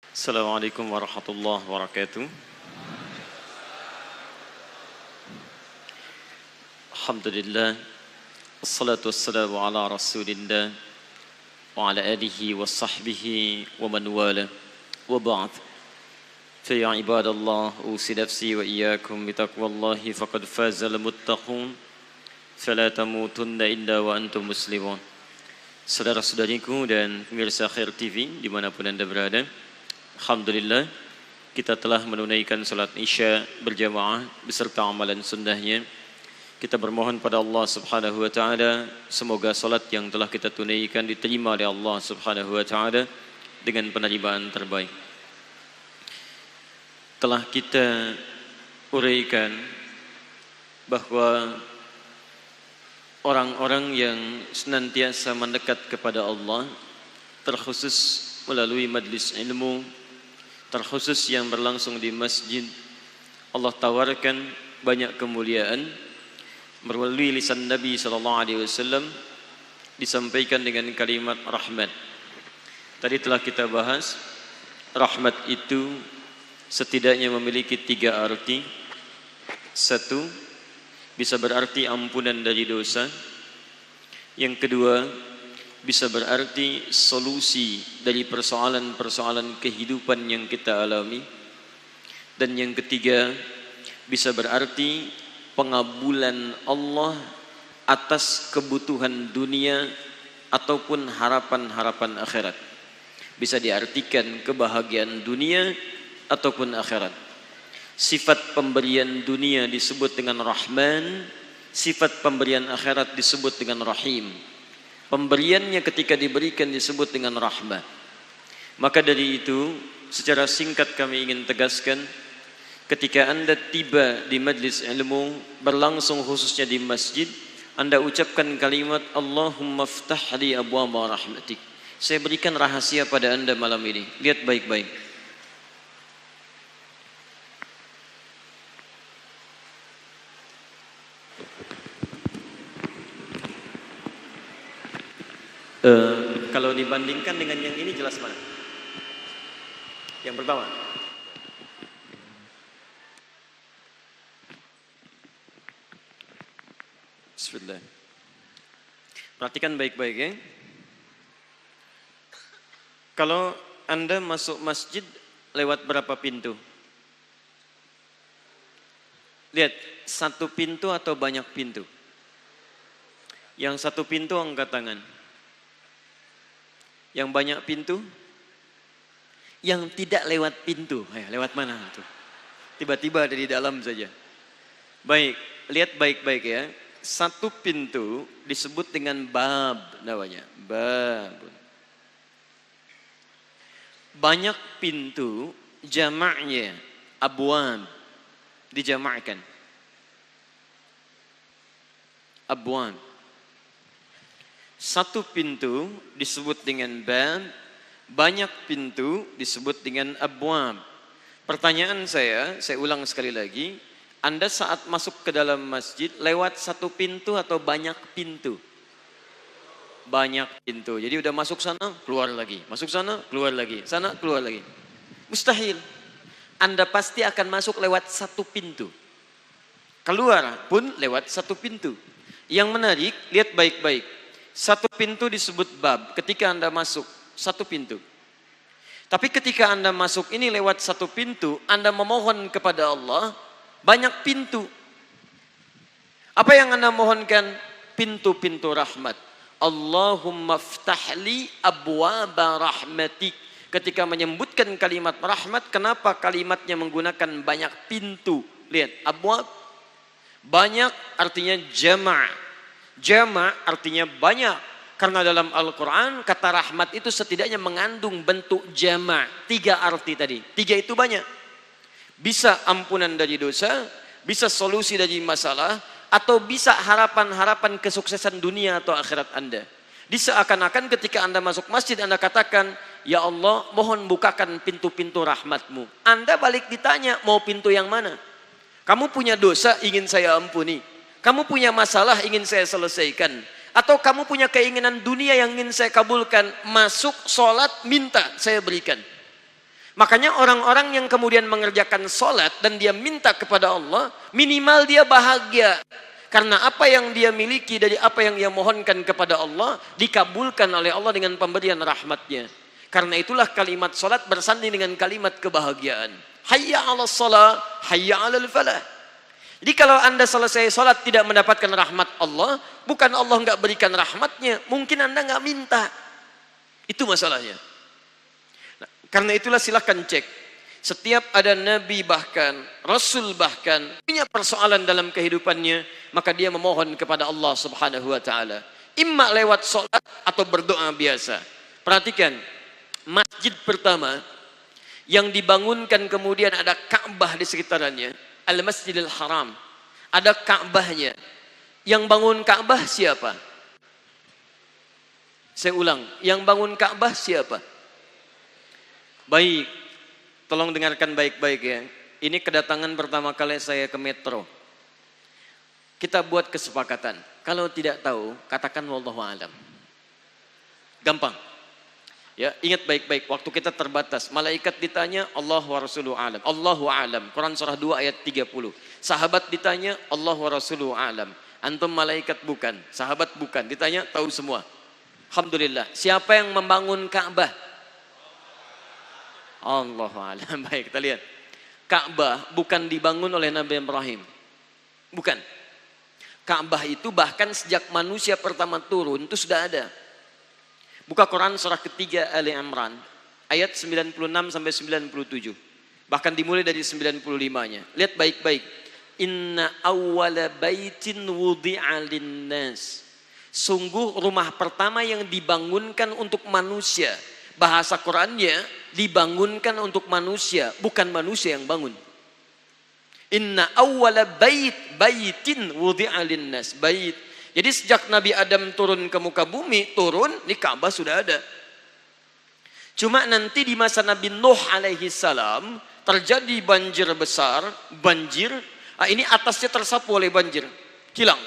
Assalamualaikum warahmatullahi wabarakatuh. Alhamdulillah, assalatu wassalamu ala rasulillah wa ala alihi wa sahbihi wa man wala wa ba'd. Fa ya ibadallah, usi nafsi wa iyyakum bitaqwallahi faqad fazal muttaqun fala tamutunna illa wa antum muslimun. Saudara-saudariku dan pemirsa Khair TV dimanapun Anda berada, alhamdulillah kita telah menunaikan salat Isya berjamaah beserta amalan sunnahnya. Kita bermohon pada Allah Subhanahu wa taala semoga salat yang telah kita tunaikan diterima oleh Allah Subhanahu wa taala dengan penerimaan terbaik. Telah kita uraikan bahwa orang-orang yang senantiasa mendekat kepada Allah, terkhusus melalui majlis ilmu, terkhusus yang berlangsung di masjid, Allah tawarkan banyak kemuliaan melalui lisan Nabi SAW disampaikan dengan kalimat rahmat. Tadi telah kita bahas, rahmat itu setidaknya memiliki 3 arti. 1, bisa berarti ampunan dari dosa. Yang kedua, bisa berarti solusi dari persoalan-persoalan kehidupan yang kita alami. Dan yang ketiga, bisa berarti pengabulan Allah atas kebutuhan dunia ataupun harapan-harapan akhirat. Bisa diartikan kebahagiaan dunia ataupun akhirat. Sifat pemberian dunia disebut dengan Rahman, sifat pemberian akhirat disebut dengan Rahim. Pemberiannya ketika diberikan disebut dengan rahmah. Maka dari itu, secara singkat kami ingin tegaskan, ketika Anda tiba di majlis ilmu, berlangsung khususnya di masjid, Anda ucapkan kalimat Allahumma ftah li abwaaba rahmatik. Saya berikan rahasia pada Anda malam ini. Lihat baik-baik. Kalau dibandingkan dengan yang ini jelas mana? Yang pertama. Bismillah. Perhatikan baik-baik ya. Kalau Anda masuk masjid lewat berapa pintu? Lihat, 1 pintu atau banyak pintu? Yang 1 pintu angkat tangan. Yang banyak pintu? Yang tidak lewat pintu. Lewat mana tuh? Tiba-tiba ada di dalam saja. Baik, lihat baik-baik ya. 1 pintu disebut dengan bab namanya. Bab. Banyak pintu jamaknya abwab. Dijamakkan. Abwab. 1 pintu disebut dengan bab, banyak pintu disebut dengan abwab. Pertanyaan saya ulang sekali lagi, Anda saat masuk ke dalam masjid lewat 1 pintu atau banyak pintu? Banyak pintu. Jadi udah masuk sana, keluar lagi. Masuk sana, keluar lagi. Sana, keluar lagi. Mustahil. Anda pasti akan masuk lewat 1 pintu. Keluar pun lewat 1 pintu. Yang menarik, lihat baik-baik. 1 pintu disebut bab ketika Anda masuk 1 pintu. Tapi ketika Anda masuk ini lewat 1 pintu, Anda memohon kepada Allah banyak pintu. Apa yang Anda mohonkan? Pintu-pintu rahmat. Allahumma ftahli abwaaba rahmatik. Ketika menyebutkan kalimat rahmat, kenapa kalimatnya menggunakan banyak pintu? Lihat, abwab banyak artinya jama'. Jama' artinya banyak. Karena dalam Al-Quran kata rahmat itu setidaknya mengandung bentuk jama'. 3 arti tadi. 3 itu banyak. Bisa ampunan dari dosa, bisa solusi dari masalah, atau bisa harapan-harapan kesuksesan dunia atau akhirat Anda. Diseakan-akan ketika Anda masuk masjid Anda katakan, ya Allah mohon bukakan pintu-pintu rahmatmu. Anda balik ditanya mau pintu yang mana? Kamu punya dosa ingin saya ampuni. Kamu punya masalah ingin saya selesaikan. Atau kamu punya keinginan dunia yang ingin saya kabulkan, masuk sholat, minta, saya berikan. Makanya orang-orang yang kemudian mengerjakan sholat dan dia minta kepada Allah, minimal dia bahagia. Karena apa yang dia miliki dari apa yang dia mohonkan kepada Allah, dikabulkan oleh Allah dengan pemberian rahmatnya. Karena itulah kalimat sholat bersanding dengan kalimat kebahagiaan. Hayya 'alas shalah, hayya 'alal falah. Jadi kalau Anda selesai sholat tidak mendapatkan rahmat Allah, bukan Allah nggak berikan rahmatnya, mungkin Anda nggak minta. Itu masalahnya. Nah, karena itulah silahkan cek. Setiap ada Nabi bahkan, Rasul bahkan, punya persoalan dalam kehidupannya, maka dia memohon kepada Allah Subhanahu wa Ta'ala. Imma lewat sholat atau berdoa biasa. Perhatikan, masjid pertama yang dibangunkan kemudian ada Ka'bah di sekitarannya, Al-Masjidil Haram. Ada Ka'bahnya. Yang bangun Ka'bah siapa? Saya ulang, yang bangun Ka'bah siapa? Baik, tolong dengarkan baik-baik ya. Ini kedatangan pertama kali saya ke Metro. Kita buat kesepakatan. Kalau tidak tahu, katakan wallahu a'lam. Gampang. Ya, ingat baik-baik, waktu kita terbatas. Malaikat ditanya, Allah wa rasuluhu alam. Allahu alam. Quran surah 2 ayat 30. Sahabat ditanya, Allah wa rasuluhu alam. Antum malaikat bukan, sahabat bukan. Ditanya, tahu semua. Alhamdulillah. Siapa yang membangun Ka'bah? Allahu alam. Baik, kita lihat. Ka'bah bukan dibangun oleh Nabi Ibrahim. Bukan. Ka'bah itu bahkan sejak manusia pertama turun itu sudah ada. Buka Quran surah ketiga Ali Imran ayat 96 sampai 97. Bahkan dimulai dari 95-nya. Lihat baik-baik. Inna awwala baitin wudi'a linnas. Sungguh rumah pertama yang dibangunkan untuk manusia. Bahasa Qurannya dibangunkan untuk manusia, bukan manusia yang bangun. Inna awwala baitin wudi'a linnas. Bait. Jadi sejak Nabi Adam turun ke muka bumi, turun, di Ka'bah sudah ada. Cuma nanti di masa Nabi Nuh alaihi salam, terjadi banjir besar, ini atasnya tersapu oleh banjir, hilang.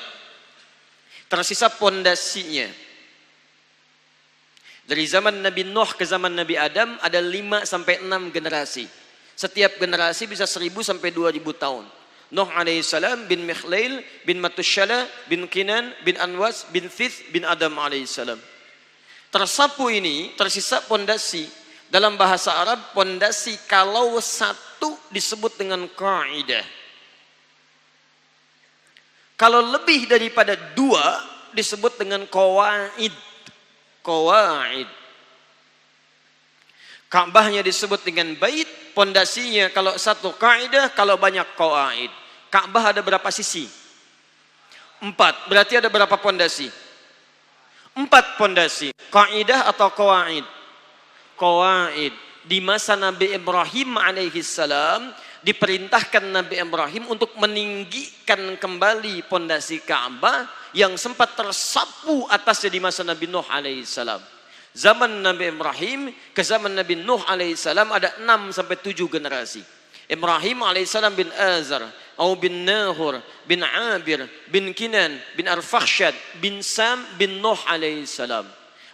Tersisa pondasinya. Dari zaman Nabi Nuh ke zaman Nabi Adam ada 5 sampai 6 generasi. Setiap generasi bisa 1000 sampai 2000 tahun. Nuh alaihissalam bin Mikhlail bin Matushala bin Kinan bin Anwas bin Thith bin Adam alaihissalam. Tersapu ini tersisa pondasi. Dalam bahasa Arab pondasi kalau satu disebut dengan kaidah. Kalau lebih daripada 2 disebut dengan qawaid. Qawaid. Ka'bahnya disebut dengan bait, pondasinya kalau satu kaidah, kalau banyak qawaid. Ka'bah ada berapa sisi? 4, berarti ada berapa pondasi? 4 pondasi. Kaidah atau qawaid? Qawaid. Di masa Nabi Ibrahim alaihi salam diperintahkan Nabi Ibrahim untuk meninggikan kembali pondasi Ka'bah yang sempat tersapu atasnya di masa Nabi Nuh alaihi salam. Zaman Nabi Ibrahim ke zaman Nabi Nuh alaihissalam ada 6 sampai 7 generasi. Ibrahim alaihissalam bin Azar, atau bin Nahur, bin Abir, bin Kinan, bin Arfakhshad, bin Sam, bin Nuh alaihissalam.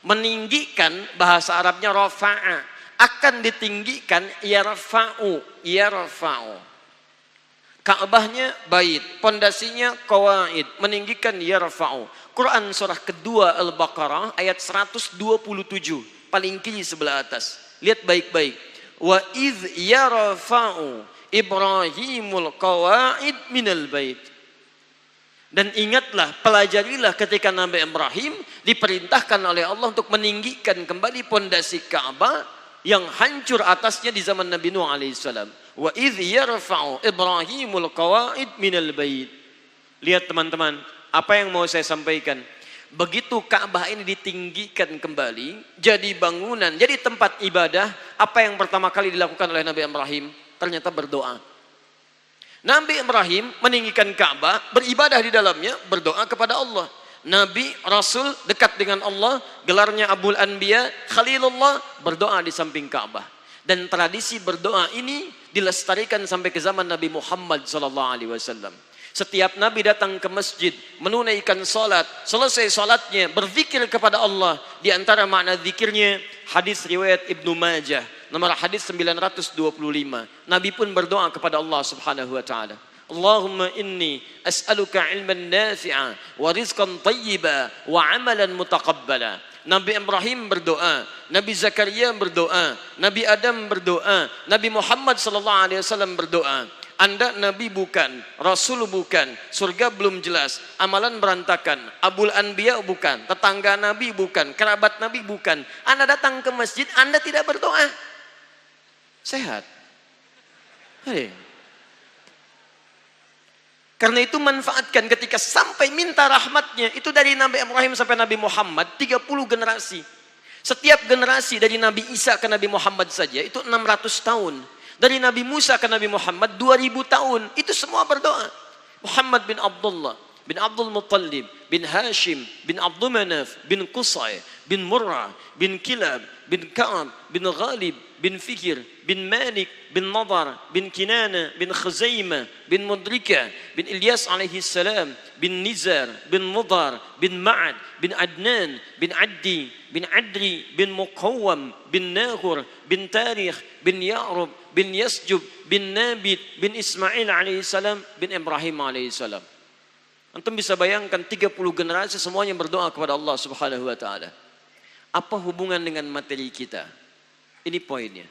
Meninggikan bahasa Arabnya rafa'a, akan ditinggikan yarfa'u, yarfa'u. Ka'bahnya bait, pondasinya qawaid, meninggikan yarfa'u. Quran surah kedua Al-Baqarah ayat 127, paling kiri sebelah atas. Lihat baik-baik. Wa idh yarfa'u Ibrahimul qawaid minal bait. Dan ingatlah, pelajarilah ketika Nabi Ibrahim diperintahkan oleh Allah untuk meninggikan kembali pondasi Ka'bah yang hancur atasnya di zaman Nabi Nuh alaihissalam. Wa idh yarfa'u Ibrahimul qawaid minal bait. Lihat teman-teman, apa yang mau saya sampaikan? Begitu Ka'bah ini ditinggikan kembali, jadi bangunan, jadi tempat ibadah, apa yang pertama kali dilakukan oleh Nabi Ibrahim? Ternyata berdoa. Nabi Ibrahim meninggikan Ka'bah, beribadah di dalamnya, berdoa kepada Allah. Nabi, Rasul, dekat dengan Allah, gelarnya Abul Anbiya, Khalilullah, berdoa di samping Ka'bah. Dan tradisi berdoa ini dilestarikan sampai ke zaman Nabi Muhammad SAW. Setiap Nabi datang ke masjid, menunaikan salat, selesai salatnya berzikir kepada Allah. Di antara makna zikirnya, hadis riwayat Ibnu Majah, nomor hadis 925. Nabi pun berdoa kepada Allah Subhanahu wa taala. Allahumma inni as'aluka ilman nafi'a wa rizqan thayyiba wa amalan mutaqabbala. Nabi Ibrahim berdoa, Nabi Zakaria berdoa, Nabi Adam berdoa, Nabi Muhammad sallallahu alaihi wasallam berdoa. Anda Nabi bukan, Rasul bukan, surga belum jelas, amalan berantakan, Abul Anbiya bukan, tetangga Nabi bukan, kerabat Nabi bukan. Anda datang ke masjid, Anda tidak berdoa. Sehat. Hei. Karena itu manfaatkan ketika sampai minta rahmatnya. Itu dari Nabi Ibrahim sampai Nabi Muhammad 30 generasi. Setiap generasi dari Nabi Isa ke Nabi Muhammad saja itu 600 tahun. Dari Nabi Musa ke Nabi Muhammad 2000 tahun. Itu semua berdoa. Muhammad bin Abdullah bin Abdul Muttalib bin Hashim bin Abdul Manaf bin Qusay bin Murrah bin Kilab bin Ka'ab bin Ghalib bin Fikir bin Malik bin Nadar bin Kinana bin Khuzaimah bin Mudrika bin Ilyas alaihi salam bin Nizar bin Mudar bin Ma'ad bin Adnan bin Addi bin Adri bin Muqawwam bin Nahur bin Tarikh bin Ya'rub bin Yasjub bin Nabit bin Ismail alaihi salam bin Ibrahim alaihi salam. Antum bisa bayangkan 30 generasi semuanya berdoa kepada Allah Subhanahu wa taala. Apa hubungan dengan materi kita? Ini poinnya.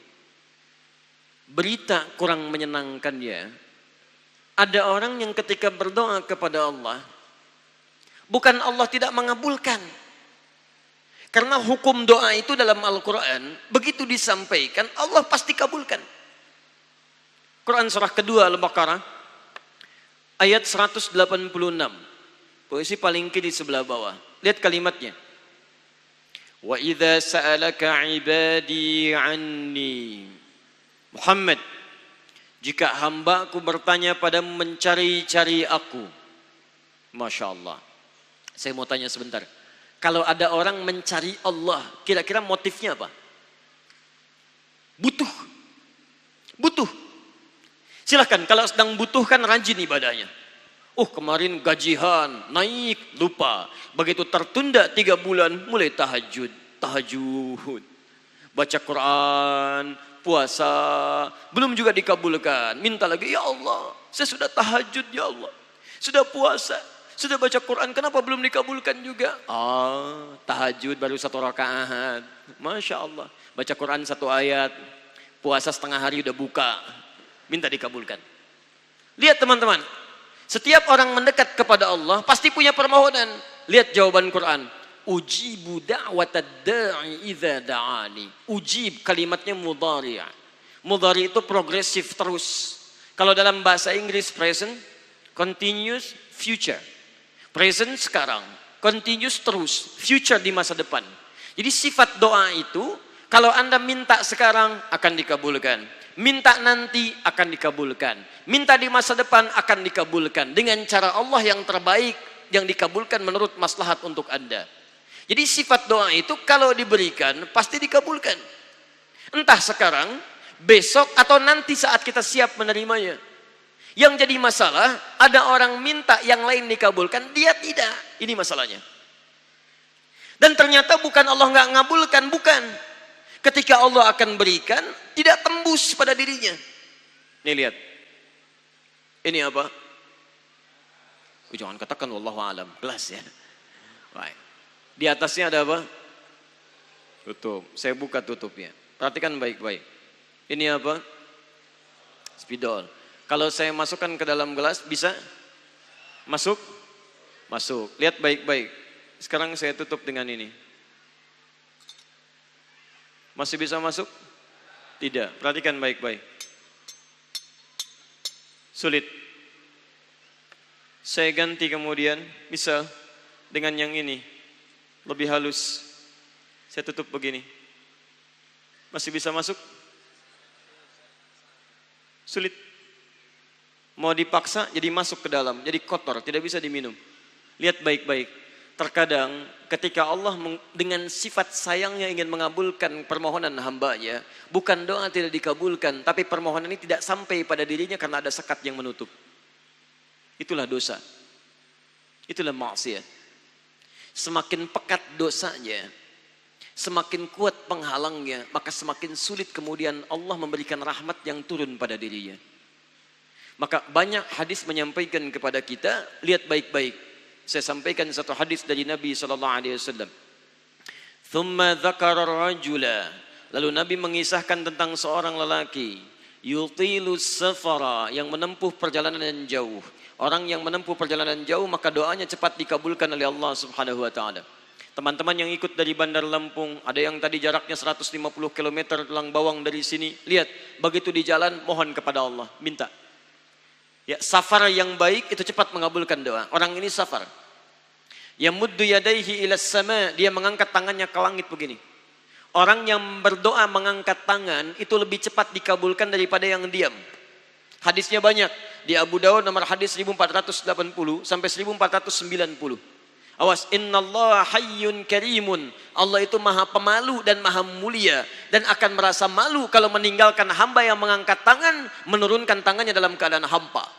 Berita kurang menyenangkannya, ada orang yang ketika berdoa kepada Allah, bukan Allah tidak mengabulkan. Karena hukum doa itu dalam Al-Quran, begitu disampaikan, Allah pasti kabulkan. Quran surah kedua Al-Baqarah, ayat 186. Posisi paling kiri sebelah bawah. Lihat kalimatnya. Wa idza sa'alaka 'ibadi 'anni. Muhammad, jika hambaku bertanya padamu mencari-cari aku. Masya Allah. Saya mau tanya sebentar. Kalau ada orang mencari Allah, kira-kira motifnya apa? Butuh. Butuh. Silahkan, kalau sedang butuhkan rajin ibadahnya. Kemarin gajian, naik, lupa. Begitu tertunda 3 bulan, mulai tahajud. Baca Quran, puasa, belum juga dikabulkan. Minta lagi, ya Allah, saya sudah tahajud ya Allah. Sudah puasa, sudah baca Quran, kenapa belum dikabulkan juga? Tahajud baru 1 rakaat. Masya Allah. Baca Quran 1 ayat, puasa setengah hari udah buka. Minta dikabulkan. Lihat teman-teman, setiap orang mendekat kepada Allah pasti punya permohonan. Lihat jawaban Quran. Ujibu da'watad da'i idza da'ani. Ujib kalimatnya mudhari'. Mudhari' itu progresif terus. Kalau dalam bahasa Inggris present, continuous, future. Present sekarang, continuous terus, future di masa depan. Jadi sifat doa itu kalau Anda minta sekarang akan dikabulkan. Minta nanti akan dikabulkan. Minta di masa depan akan dikabulkan. Dengan cara Allah yang terbaik yang dikabulkan menurut maslahat untuk Anda. Jadi sifat doa itu kalau diberikan pasti dikabulkan. Entah sekarang, besok atau nanti saat kita siap menerimanya. Yang jadi masalah, ada orang minta yang lain dikabulkan, dia tidak. Ini masalahnya. Dan ternyata bukan Allah nggak ngabulkan, bukan. Ketika Allah akan berikan, tidak tembus pada dirinya. Nih lihat. Ini apa? Jangan katakan wallahu alam. Kelas ya. Baik. Di atasnya ada apa? Tutup. Saya buka tutupnya. Perhatikan baik-baik. Ini apa? Spidol. Kalau saya masukkan ke dalam gelas, bisa? Masuk? Masuk. Lihat baik-baik. Sekarang saya tutup dengan ini. Masih bisa masuk? Tidak. Perhatikan baik-baik. Sulit. Saya ganti kemudian, misal dengan yang ini. Lebih halus. Saya tutup begini. Masih bisa masuk? Sulit. Mau dipaksa jadi masuk ke dalam, jadi kotor, tidak bisa diminum. Lihat baik-baik. Terkadang ketika Allah dengan sifat sayangnya ingin mengabulkan permohonan hambanya, bukan doa tidak dikabulkan, tapi permohonan ini tidak sampai pada dirinya karena ada sekat yang menutup. Itulah dosa. Itulah maksiat. Semakin pekat dosanya, semakin kuat penghalangnya, maka semakin sulit kemudian Allah memberikan rahmat yang turun pada dirinya. Maka banyak hadis menyampaikan kepada kita, lihat baik-baik. Saya sampaikan satu hadis dari Nabi SAW. Thumma dzakara rajula. Lalu Nabi mengisahkan tentang seorang lelaki, yutilu safara, yang menempuh perjalanan jauh. Orang yang menempuh perjalanan jauh maka doanya cepat dikabulkan oleh Allah Subhanahu wa taala. Teman-teman yang ikut dari Bandar Lampung, ada yang tadi jaraknya 150 km Tulang Bawang dari sini. Lihat, begitu di jalan mohon kepada Allah, minta. Ya, safar yang baik itu cepat mengabulkan doa. Orang ini safar. Yamuddu yadaihi ila sama, dia mengangkat tangannya ke langit begini. Orang yang berdoa mengangkat tangan itu lebih cepat dikabulkan daripada yang diam. Hadisnya banyak. Di Abu Dawud nomor hadis 1480 sampai 1490. Awas, innallaha hayyun karimun. Allah itu maha pemalu dan maha mulia, dan akan merasa malu kalau meninggalkan hamba yang mengangkat tangan, menurunkan tangannya dalam keadaan hampa.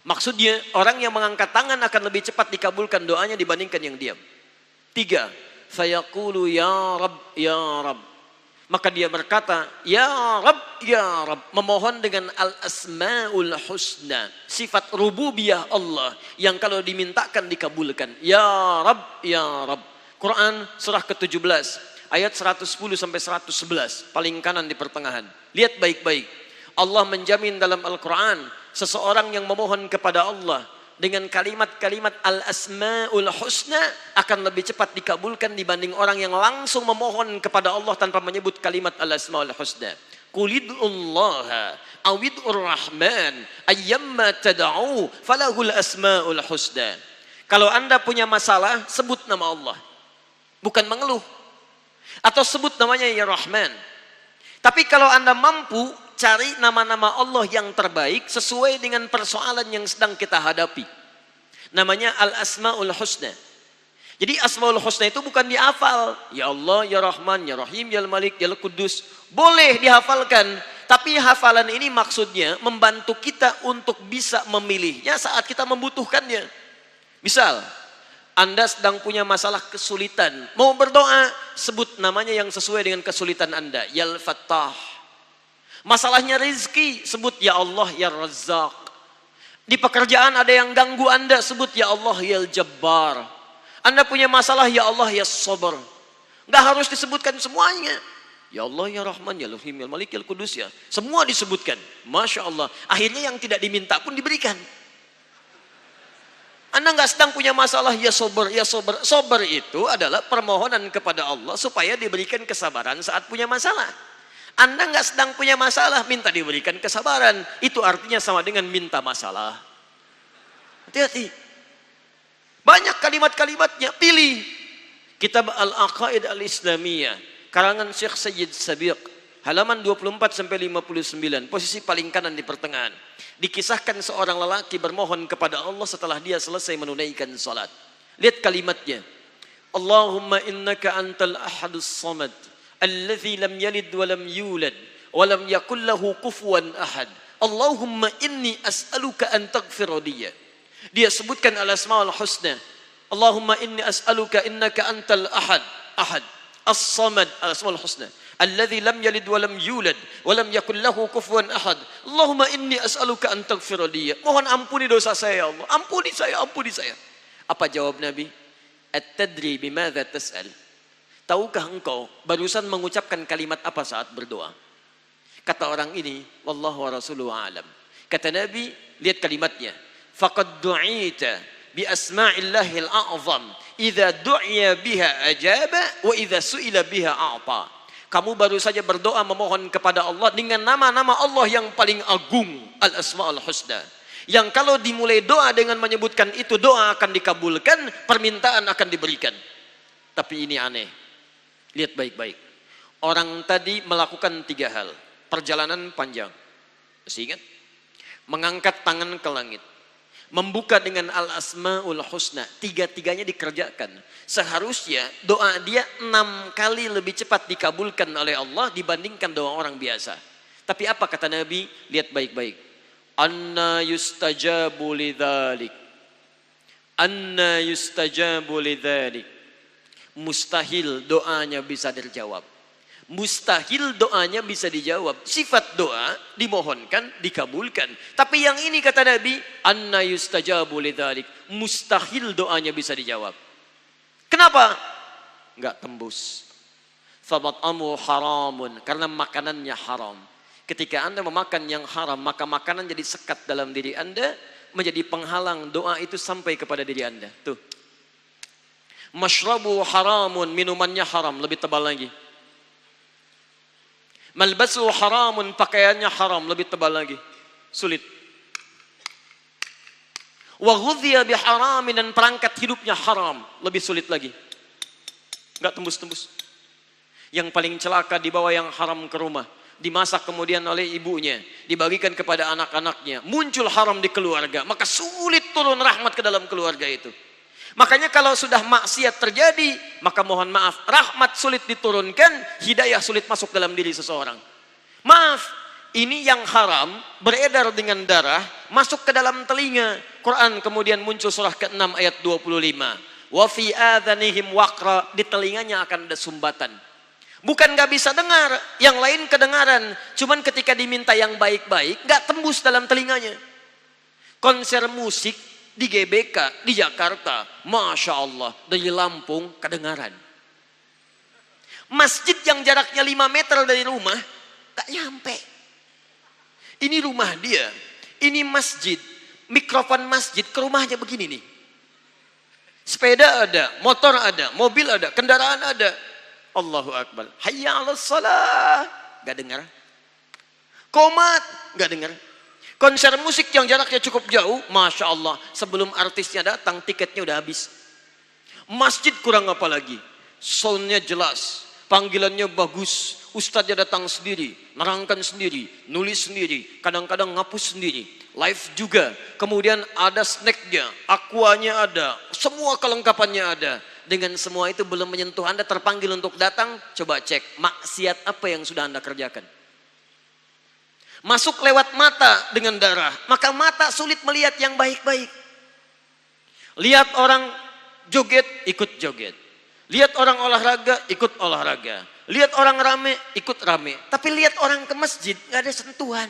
Maksudnya orang yang mengangkat tangan akan lebih cepat dikabulkan doanya dibandingkan yang diam. 3. Fayaqulu ya Rabb ya Rabb. Maka dia berkata, ya Rabb, memohon dengan al-asma'ul husna, sifat rububiyah Allah yang kalau dimintakan dikabulkan. Ya Rabb, ya Rabb. Quran surah ke-17 ayat 110 sampai 111, paling kanan di pertengahan. Lihat baik-baik. Allah menjamin dalam Al-Quran seseorang yang memohon kepada Allah dengan kalimat-kalimat al-asma'ul husna akan lebih cepat dikabulkan dibanding orang yang langsung memohon kepada Allah tanpa menyebut kalimat al-asma'ul husna. Qulid'ullaha awid'ur rahman ayyamma tad'u falahul asma'ul husna. Kalau Anda punya masalah, sebut nama Allah, bukan mengeluh. Atau sebut namanya ya Rahman. Tapi kalau Anda mampu, cari nama-nama Allah yang terbaik sesuai dengan persoalan yang sedang kita hadapi. Namanya Al-Asma'ul Husna. Jadi Asma'ul Husna itu bukan dihafal. Ya Allah, Ya Rahman, Ya Rahim, Ya Malik, Ya Qudus. Boleh dihafalkan. Tapi hafalan ini maksudnya membantu kita untuk bisa memilihnya saat kita membutuhkannya. Misal, Anda sedang punya masalah kesulitan. Mau berdoa, sebut namanya yang sesuai dengan kesulitan Anda. Ya Al-Fattah. Masalahnya rezeki, sebut ya Allah ya Razzaq. Di pekerjaan ada yang ganggu Anda, sebut ya Allah ya Jabbar. Anda punya masalah, ya Allah ya Sabar. Nggak harus disebutkan semuanya. Ya Allah ya Rahman ya Rahim ya Malik ya Qudus ya. Semua disebutkan. Masya Allah. Akhirnya yang tidak diminta pun diberikan. Anda nggak sedang punya masalah, ya Sabar ya Sabar. Sabar itu adalah permohonan kepada Allah supaya diberikan kesabaran saat punya masalah. Anda nggak sedang punya masalah, minta diberikan kesabaran. Itu artinya sama dengan minta masalah. Hati-hati. Banyak kalimat-kalimatnya, pilih. Kitab Al-Aqaid Al-Islamiyah, karangan Syekh Sayyid Sabiq, halaman 24-59, posisi paling kanan di pertengahan. Dikisahkan seorang lelaki bermohon kepada Allah setelah dia selesai menunaikan salat. Lihat kalimatnya. Allahumma innaka antal ahadus samad. Alladzi lam yalid wa lam yulad wa lam yakul lahu kufuwan ahad. Allahumma inni as'aluka an taghfira li. Dia sebutkan al-asmaul husna. Allahumma inni as'aluka innaka antal ahad, ahad, as-samad, al-asmaul husna. Alladzi lam yalid wa lam yulad wa lam yakul lahu kufuwan ahad. Allahumma inni as'aluka an taghfira li. Mohon ampuni dosa saya ya Allah. Ampuni saya, ampuni saya. Apa jawab Nabi? At-tadri bimadza tas'al? Tahukah engkau barusan mengucapkan kalimat apa saat berdoa? Kata orang ini, wallahu wa rasuluhu a'lam. Kata Nabi, lihat kalimatnya. Faqad du'ita bi asma'illahil a'zam. Idza du'iya biha ajaba wa idza su'ila biha a'ta. Kamu baru saja berdoa memohon kepada Allah dengan nama-nama Allah yang paling agung, al-asma'ul husna. Yang kalau dimulai doa dengan menyebutkan itu, doa akan dikabulkan, permintaan akan diberikan. Tapi ini aneh. Lihat baik-baik. Orang tadi melakukan 3 hal. Perjalanan panjang. Masih ingat? Mengangkat tangan ke langit. Membuka dengan al-asma'ul husna. 3-tiganya dikerjakan. Seharusnya doa dia 6 kali lebih cepat dikabulkan oleh Allah dibandingkan doa orang biasa. Tapi apa kata Nabi? Lihat baik-baik. Anna yustajabu lidzalik. Anna yustajabu lidzalik. Mustahil doanya bisa dijawab. Mustahil doanya bisa dijawab. Sifat doa dimohonkan, dikabulkan. Tapi yang ini kata Nabi, anna yustajabu lidzalik. Mustahil doanya bisa dijawab. Kenapa? Enggak tembus. Famat'amu haramun, karena makanannya haram. Ketika Anda memakan yang haram, maka makanan jadi sekat dalam diri Anda, menjadi penghalang doa itu sampai kepada diri Anda. Tuh. Mashrabu haramun, minumannya haram, lebih tebal lagi. Malbasu haramun, pakaiannya haram, lebih tebal lagi. Sulit. Wa ghudhiya biharamin, dan perangkat hidupnya haram, lebih sulit lagi. Enggak tembus-tembus. Yang paling celaka dibawa yang haram ke rumah, dimasak kemudian oleh ibunya, dibagikan kepada anak-anaknya, muncul haram di keluarga, maka sulit turun rahmat ke dalam keluarga itu. Makanya kalau sudah maksiat terjadi, maka mohon maaf, rahmat sulit diturunkan, hidayah sulit masuk dalam diri seseorang. Maaf, ini yang haram beredar dengan darah, masuk ke dalam telinga. Quran kemudian muncul surah ke-6 ayat 25. Wa fi adhanihim waqra, di telinganya akan ada sumbatan. Bukan gak bisa dengar, yang lain kedengaran. Cuman ketika diminta yang baik-baik, gak tembus dalam telinganya. Konser musik di GBK, di Jakarta, Masya Allah, dari Lampung kedengaran. Masjid yang jaraknya 5 meter dari rumah, gak nyampe. Ini rumah dia, ini masjid, mikrofon masjid ke rumahnya begini nih. Sepeda ada, motor ada, mobil ada, kendaraan ada. Allahu Akbar. Hayya 'alas shalah. Gak dengar. Qomat, gak dengar. Konser musik yang jaraknya cukup jauh, Masya Allah, sebelum artisnya datang, tiketnya udah habis. Masjid kurang apa lagi? Soundnya jelas, panggilannya bagus, ustadznya datang sendiri, nerangkan sendiri, nulis sendiri, kadang-kadang ngapus sendiri, live juga. Kemudian ada snacknya, aquanya ada, semua kelengkapannya ada. Dengan semua itu belum menyentuh Anda, terpanggil untuk datang, coba cek maksiat apa yang sudah Anda kerjakan. Masuk lewat mata dengan darah, maka mata sulit melihat yang baik-baik. Lihat orang joget, ikut joget. Lihat orang olahraga, ikut olahraga. Lihat orang rame, ikut rame. Tapi lihat orang ke masjid, gak ada sentuhan.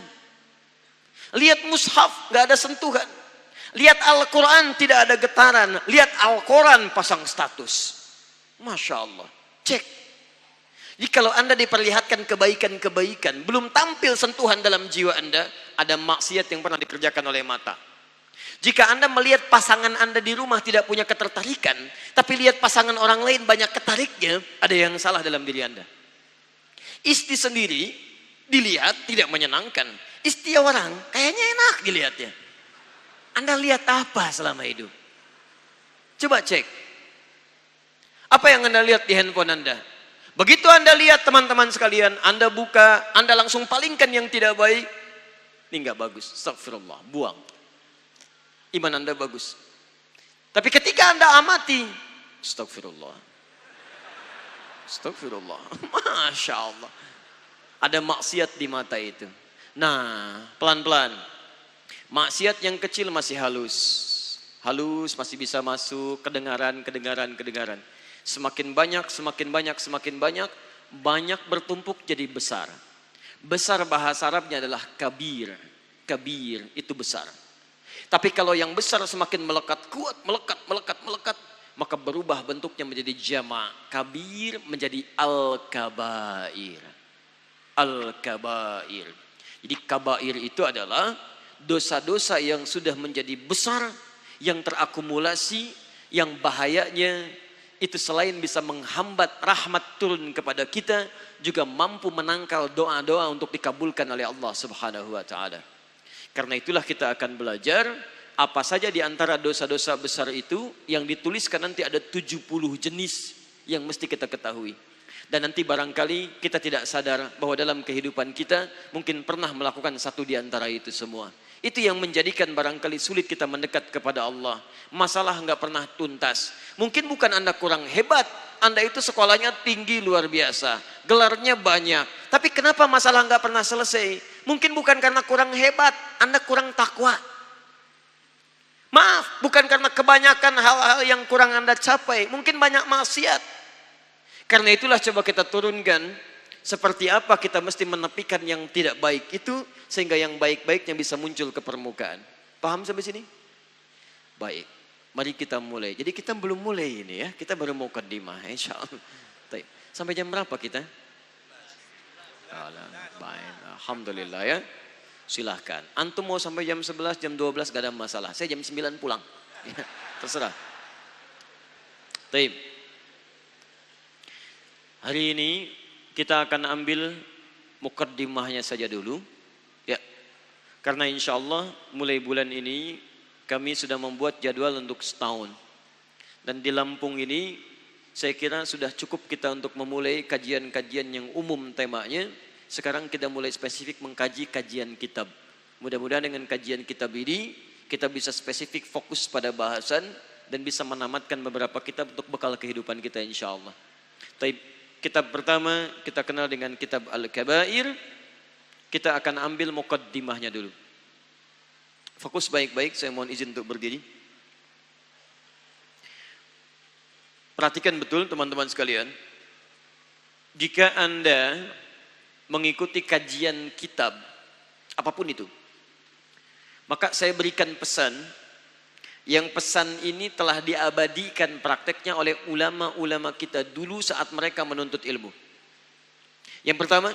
Lihat mushaf, gak ada sentuhan. Lihat Al-Quran, tidak ada getaran. Lihat Al-Quran, pasang status. Masya Allah. Cek. Jadi kalau Anda diperlihatkan kebaikan-kebaikan, belum tampil sentuhan dalam jiwa Anda, ada maksiat yang pernah dikerjakan oleh mata. Jika Anda melihat pasangan Anda di rumah tidak punya ketertarikan, tapi lihat pasangan orang lain banyak ketariknya, ada yang salah dalam diri Anda. Istri sendiri dilihat tidak menyenangkan. Istri orang kayaknya enak dilihatnya. Anda lihat apa selama hidup? Coba cek. Apa yang Anda lihat di handphone Anda? Begitu Anda lihat teman-teman sekalian, Anda buka, Anda langsung palingkan yang tidak baik. Ini enggak bagus, astagfirullah, buang. Iman Anda bagus. Tapi ketika Anda amati, astagfirullah. Astagfirullah, Masya Allah. Ada maksiat di mata itu. Nah, pelan-pelan. Maksiat yang kecil masih halus. Halus masih bisa masuk, kedengaran. Semakin banyak, banyak bertumpuk jadi besar. Besar bahasa Arabnya adalah kabir. Kabir itu besar. Tapi kalau yang besar semakin melekat, kuat, melekat, maka berubah bentuknya menjadi jama'. Kabir menjadi al-kabair. Al-kabair. Jadi kabair itu adalah dosa-dosa yang sudah menjadi besar, yang terakumulasi, yang bahayanya itu selain bisa menghambat rahmat turun kepada kita, juga mampu menangkal doa-doa untuk dikabulkan oleh Allah Subhanahu wa taala. Karena itulah kita akan belajar apa saja di antara dosa-dosa besar itu yang dituliskan nanti ada 70 jenis yang mesti kita ketahui. Dan nanti barangkali kita tidak sadar bahwa dalam kehidupan kita mungkin pernah melakukan satu di antara itu semua. Itu yang menjadikan barangkali sulit kita mendekat kepada Allah. Masalah nggak pernah tuntas. Mungkin bukan Anda kurang hebat, Anda itu sekolahnya tinggi luar biasa, gelarnya banyak. Tapi kenapa masalah nggak pernah selesai? Mungkin bukan karena kurang hebat, Anda kurang takwa. Maaf, bukan karena kebanyakan hal-hal yang kurang Anda capai. Mungkin banyak maksiat. Karena itulah coba kita turunkan seperti apa kita mesti menepikan yang tidak baik itu sehingga yang baik-baiknya bisa muncul ke permukaan. Paham sampai sini? Baik. Mari kita mulai. Jadi kita belum mulai ini ya. Kita baru mau mukaddimah insyaallah. Sampai jam berapa kita? Baik. Alhamdulillah ya. Silahkan. Antum mau sampai jam 11, jam 12 gak ada masalah. Saya jam 9 pulang. Ya, terserah. Taib. Hari ini kita akan ambil mukaddimahnya saja dulu. Ya. Karena insya Allah mulai bulan ini kami sudah membuat jadwal untuk setahun. Dan di Lampung ini saya kira sudah cukup kita untuk memulai kajian-kajian yang umum temanya. Sekarang kita mulai spesifik mengkaji kajian kitab. Mudah-mudahan dengan kajian kitab ini kita bisa spesifik fokus pada bahasan dan bisa menamatkan beberapa kitab untuk bekal kehidupan kita insya Allah. Kitab pertama kita kenal dengan kitab Al-Kabair. Kita akan ambil mukaddimahnya dulu. Fokus baik-baik, saya mohon izin untuk berdiri. Perhatikan betul teman-teman sekalian. Jika Anda mengikuti kajian kitab, apapun itu, maka saya berikan pesan, yang pesan ini telah diabadikan prakteknya oleh ulama-ulama kita dulu saat mereka menuntut ilmu. Yang pertama,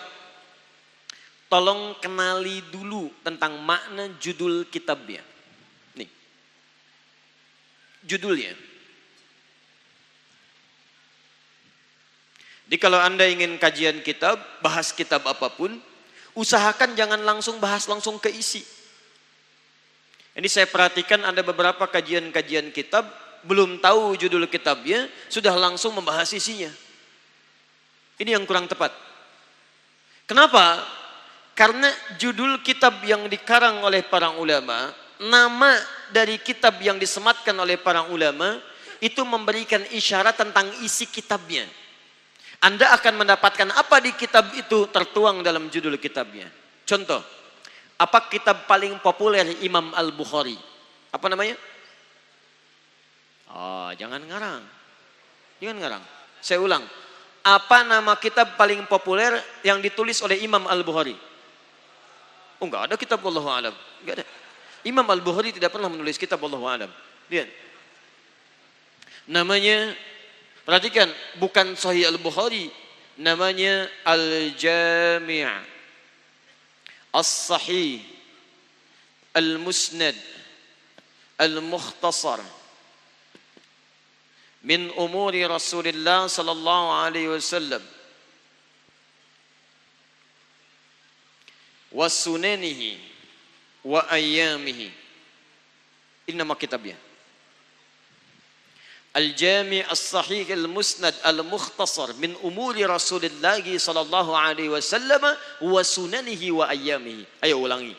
tolong kenali dulu tentang makna judul kitabnya. Nih, judulnya. Jadi kalau Anda ingin kajian kitab, bahas kitab apapun, usahakan jangan langsung bahas langsung ke isi. Ini saya perhatikan ada beberapa kajian-kajian kitab, belum tahu judul kitabnya, sudah langsung membahas isinya. Ini yang kurang tepat. Kenapa? Karena judul kitab yang dikarang oleh para ulama, nama dari kitab yang disematkan oleh para ulama, itu memberikan isyarat tentang isi kitabnya. Anda akan mendapatkan apa di kitab itu tertuang dalam judul kitabnya. Contoh, apa kitab paling populer Imam Al-Bukhari? Apa namanya? Jangan ngarang. Jangan ngarang. Saya ulang. Apa nama kitab paling populer yang ditulis oleh Imam Al-Bukhari? Enggak ada kitab Wallahu a'lam. Enggak ada. Imam Al-Bukhari tidak pernah menulis kitab Wallahu a'lam. Lihat. Namanya, perhatikan, bukan Sahih Al-Bukhari, namanya Al-Jami' As-Sahih Al-Musnad Al-Mukhtasar min umuri Rasulullah sallallahu alaihi wasallam wa sunanihi wa ayyamihi. Ini nama kitabnya. Al-Jami' As-Sahih Al-Musnad Al-Mukhtasar min umuri Rasulullah sallallahu alaihi wasallam wa sunanihi wa ayyamihi. Ayo ulangi.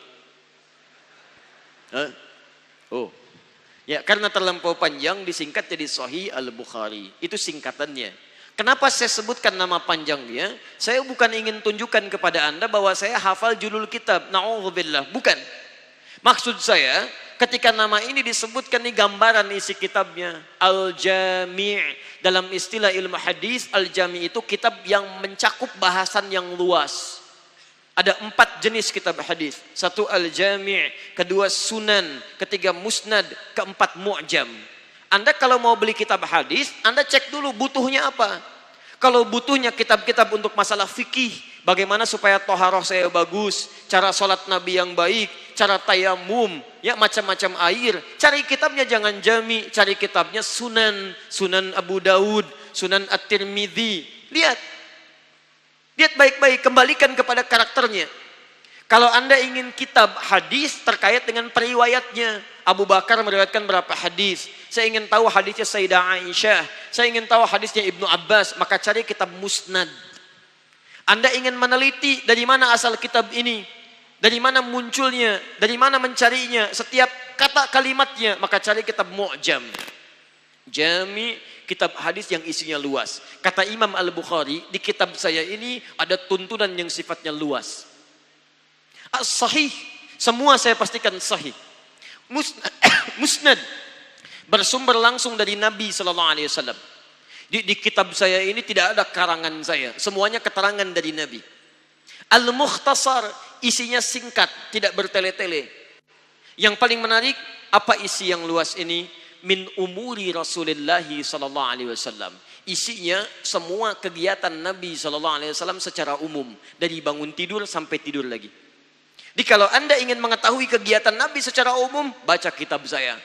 Ya, karena terlampau panjang disingkat jadi Sahih Al-Bukhari. Itu singkatannya. Kenapa saya sebutkan nama panjangnya? Saya bukan ingin tunjukkan kepada Anda bahwa saya hafal judul kitab. Na'udzubillah, bukan. Maksud saya, ketika nama ini disebutkan di gambaran isi kitabnya, Al-Jami'. Dalam istilah ilmu hadis, Al-Jami' itu kitab yang mencakup bahasan yang luas. Ada 4 jenis kitab hadis. 1 Al-Jami', kedua Sunan, ketiga Musnad, keempat Mu'jam. Anda kalau mau beli kitab hadis, Anda cek dulu butuhnya apa. Kalau butuhnya kitab-kitab untuk masalah fikih, bagaimana supaya toharoh saya bagus, cara sholat Nabi yang baik, cara tayamum, ya macam-macam air. Cari kitabnya jangan Jami', cari kitabnya Sunan, Sunan Abu Daud, Sunan At-Tirmidzi. Lihat baik-baik, kembalikan kepada karakternya. Kalau Anda ingin kitab hadis terkait dengan periwayatnya, Abu Bakar meriwayatkan berapa hadis. Saya ingin tahu hadisnya Sayyidah Aisyah. Saya ingin tahu hadisnya Ibnu Abbas. Maka cari kitab Musnad. Anda ingin meneliti dari mana asal kitab ini, dari mana munculnya, dari mana mencarinya, setiap kata kalimatnya, maka cari kitab Mu'jam. Jami, kitab hadis yang isinya luas. Kata Imam Al-Bukhari, di kitab saya ini ada tuntunan yang sifatnya luas. As-sahih, semua saya pastikan sahih. Musnad, musnad bersumber langsung dari Nabi Sallallahu Alaihi Wasallam. Di kitab saya ini tidak ada karangan saya, semuanya keterangan dari Nabi. Al-Mukhtasar, isinya singkat, tidak bertele-tele. Yang paling menarik, apa isi yang luas ini? Min umuri Rasulullah Sallallahu Alaihi Wasallam. Isinya semua kegiatan Nabi Sallallahu Alaihi Wasallam secara umum, dari bangun tidur sampai tidur lagi. Jadi kalau Anda ingin mengetahui kegiatan Nabi secara umum, baca kitab saya.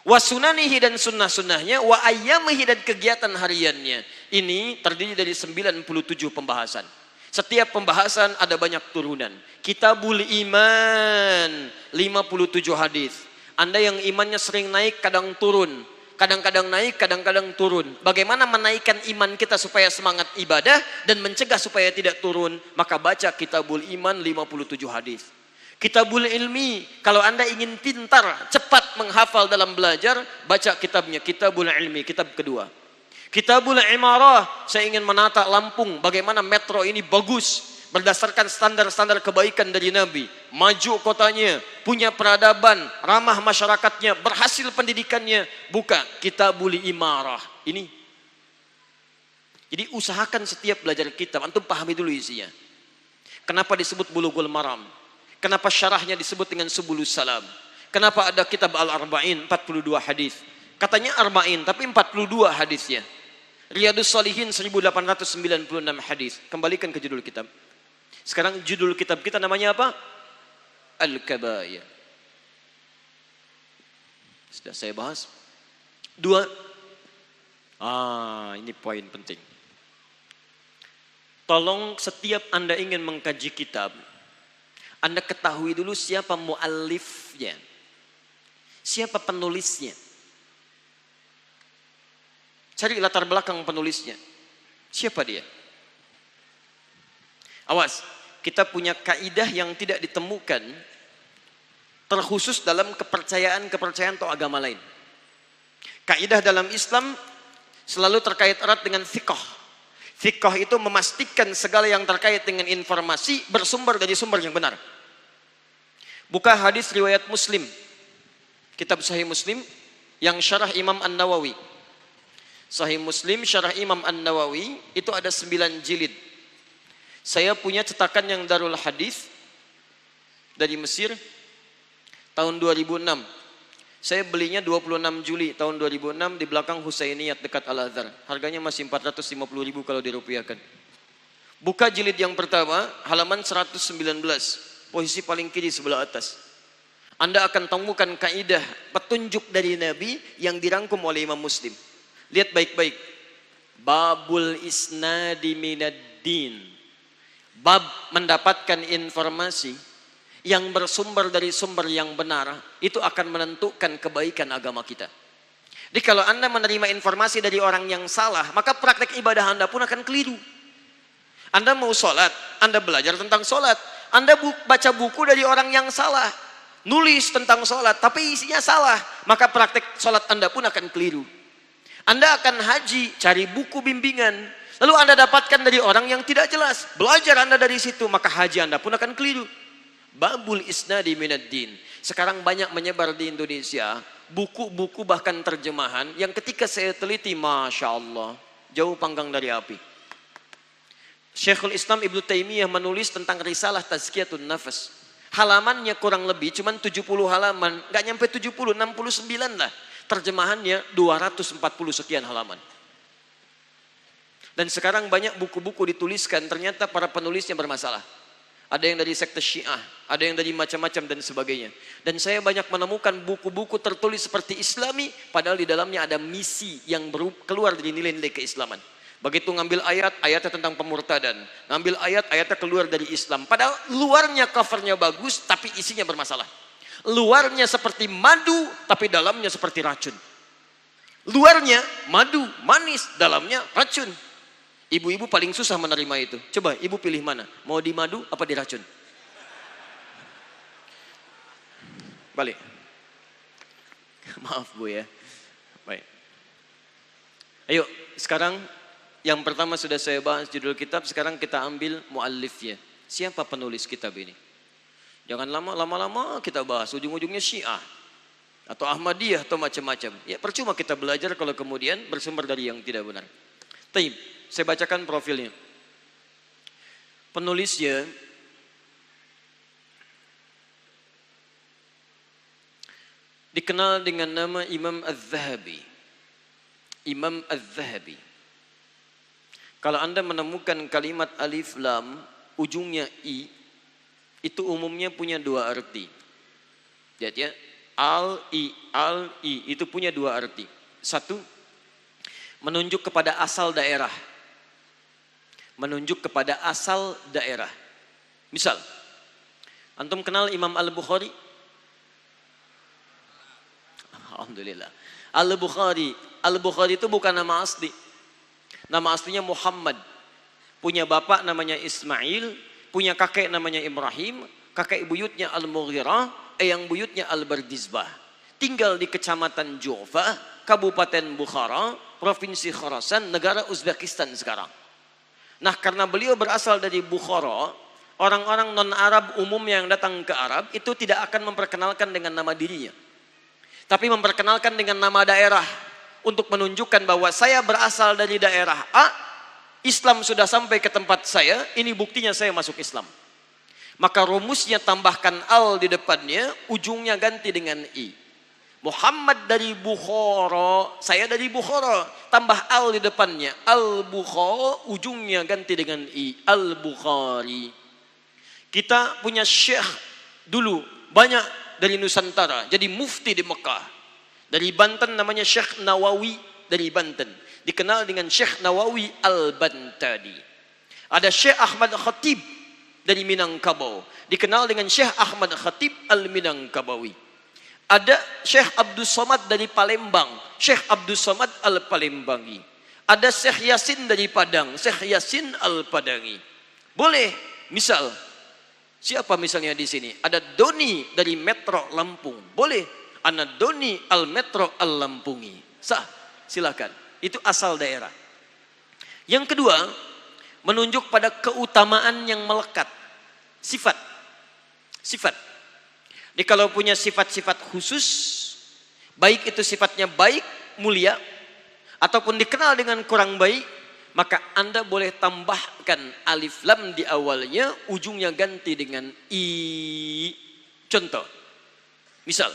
Wa sunanihi, dan sunnah-sunnahnya, wa ayyamihi, dan kegiatan hariannya. Ini terdiri dari 97 pembahasan. Setiap pembahasan ada banyak turunan. Kitabul Iman, 57 hadis. Anda yang imannya sering naik, kadang turun. Kadang-kadang naik, kadang-kadang turun. Bagaimana menaikkan iman kita supaya semangat ibadah dan mencegah supaya tidak turun? Maka baca Kitabul Iman, 57 hadis. Kitabul Ilmi, kalau Anda ingin pintar, cepat menghafal dalam belajar, baca kitabnya, Kitabul Ilmi, kitab kedua. Kitabul Imarah, saya ingin menata Lampung, bagaimana metro ini bagus, berdasarkan standar-standar kebaikan dari Nabi. Maju kotanya, punya peradaban, ramah masyarakatnya, berhasil pendidikannya. Buka Kitabul Imarah. Ini. Jadi usahakan setiap belajar kitab, antum pahami dulu isinya. Kenapa disebut Bulughul Maram? Kenapa syarahnya disebut dengan Subulus Salam? Kenapa ada kitab Al-Arba'in 42 hadis? Katanya Arba'in tapi 42 hadisnya. Riyadus Shalihin 1896 hadis. Kembalikan ke judul kitab. Sekarang judul kitab kita namanya apa? Al-Kabair. Sudah saya bahas. Dua. Ini poin penting. Tolong setiap Anda ingin mengkaji kitab, Anda ketahui dulu siapa muallifnya. Siapa penulisnya. Cari latar belakang penulisnya. Siapa dia? Awas, kita punya kaidah yang tidak ditemukan terkhusus dalam kepercayaan atau agama lain. Kaidah dalam Islam selalu terkait erat dengan fiqh. Fiqh itu memastikan segala yang terkait dengan informasi bersumber dari sumber yang benar. Buka hadis riwayat Muslim, kitab Sahih Muslim yang syarah Imam An-Nawawi. Sahih Muslim syarah Imam An-Nawawi itu ada 9 jilid. Saya punya cetakan yang Darul Hadis dari Mesir tahun 2006. Saya belinya 26 Juli tahun 2006 di belakang Husainiyat dekat Al-Azhar. Harganya masih 450.000 kalau dirupiahkan. Buka jilid yang pertama, halaman 119. Posisi paling kiri sebelah atas. Anda akan temukan kaidah petunjuk dari Nabi yang dirangkum oleh Imam Muslim. Lihat baik-baik. Babul isnadi minad din. Bab mendapatkan informasi yang bersumber dari sumber yang benar, itu akan menentukan kebaikan agama kita. Jadi kalau Anda menerima informasi dari orang yang salah, maka praktek ibadah Anda pun akan keliru. Anda mau sholat, Anda belajar tentang sholat. Anda baca buku dari orang yang salah, nulis tentang sholat, tapi isinya salah, maka praktek sholat Anda pun akan keliru. Anda akan haji, cari buku bimbingan, lalu Anda dapatkan dari orang yang tidak jelas, belajar Anda dari situ, maka haji Anda pun akan keliru. Babul isnadi minad din. Sekarang banyak menyebar di Indonesia, buku-buku bahkan terjemahan, yang ketika saya teliti, Masya Allah, jauh panggang dari api. Syekhul Islam Ibnu Taimiyah menulis tentang risalah Tazkiyatun Nafas. Halamannya kurang lebih cuman 70 halaman, nggak nyampe 70, 69 lah. Terjemahannya 240 sekian halaman. Dan sekarang banyak buku-buku dituliskan, ternyata para penulisnya bermasalah. Ada yang dari sekte Syiah, ada yang dari macam-macam dan sebagainya. Dan saya banyak menemukan buku-buku tertulis seperti Islami, padahal di dalamnya ada misi yang keluar dari nilai-nilai keislaman. Begitu ngambil ayatnya tentang pemurtadan. Ngambil ayatnya keluar dari Islam. Padahal luarnya covernya bagus, tapi isinya bermasalah. Luarnya seperti madu, tapi dalamnya seperti racun. Luarnya madu, manis, dalamnya racun. Ibu-ibu paling susah menerima itu. Coba ibu pilih mana? Mau di madu apa di racun? Balik. Maaf Bu ya. Baik. Ayo sekarang yang pertama sudah saya bahas judul kitab, sekarang kita ambil muallifnya. Siapa penulis kitab ini? Jangan lama-lama kita bahas ujung-ujungnya Syiah atau Ahmadiyah atau macam-macam. Ya percuma kita belajar kalau kemudian bersumber dari yang tidak benar. Taib, saya bacakan profilnya. Penulisnya dikenal dengan nama Imam Az-Zahabi. Imam Az-Zahabi. Kalau Anda menemukan kalimat alif lam ujungnya i, itu umumnya punya dua arti. Jadi ya, al i itu punya dua arti. Satu, menunjuk kepada asal daerah. Menunjuk kepada asal daerah. Misal, antum kenal Imam Al-Bukhari? Alhamdulillah. Al-Bukhari itu bukan nama asli. Nama aslinya Muhammad. Punya bapak namanya Ismail, punya kakek namanya Ibrahim, kakek buyutnya Al-Mughirah, yang buyutnya Al-Bardizbah. Tinggal di Kecamatan Ju'fa, Kabupaten Bukhara, Provinsi Khorasan, negara Uzbekistan sekarang. Nah, karena beliau berasal dari Bukhara, orang-orang non-Arab umum yang datang ke Arab itu tidak akan memperkenalkan dengan nama dirinya, tapi memperkenalkan dengan nama daerah untuk menunjukkan bahwa saya berasal dari daerah A, Islam sudah sampai ke tempat saya, ini buktinya saya masuk Islam. Maka rumusnya tambahkan al di depannya, ujungnya ganti dengan i. Muhammad dari Bukhara, saya dari Bukhara, tambah al di depannya, Al-Bukhara, ujungnya ganti dengan i, Al-Bukhari. Kita punya syekh dulu banyak dari Nusantara, jadi mufti di Mekah. Dari Banten namanya Syekh Nawawi dari Banten, dikenal dengan Syekh Nawawi Al-Bantani. Ada Syekh Ahmad Khatib dari Minangkabau, dikenal dengan Syekh Ahmad Khatib Al-Minangkabawi. Ada Syekh Abdus Somad dari Palembang, Syekh Abdus Somad Al-Palembangi. Ada Syekh Yasin dari Padang, Syekh Yasin Al-Padangi. Boleh, misal siapa misalnya di sini? Ada Doni dari Metro Lampung. Boleh, ana Doni Al-Metro Al-Lampungi. Sah, silakan. Itu asal daerah. Yang kedua, menunjuk pada keutamaan yang melekat. Sifat. Jadi kalau punya sifat-sifat khusus, baik itu sifatnya baik, mulia, ataupun dikenal dengan kurang baik, maka Anda boleh tambahkan alif lam di awalnya, ujungnya ganti dengan i. Contoh, misal,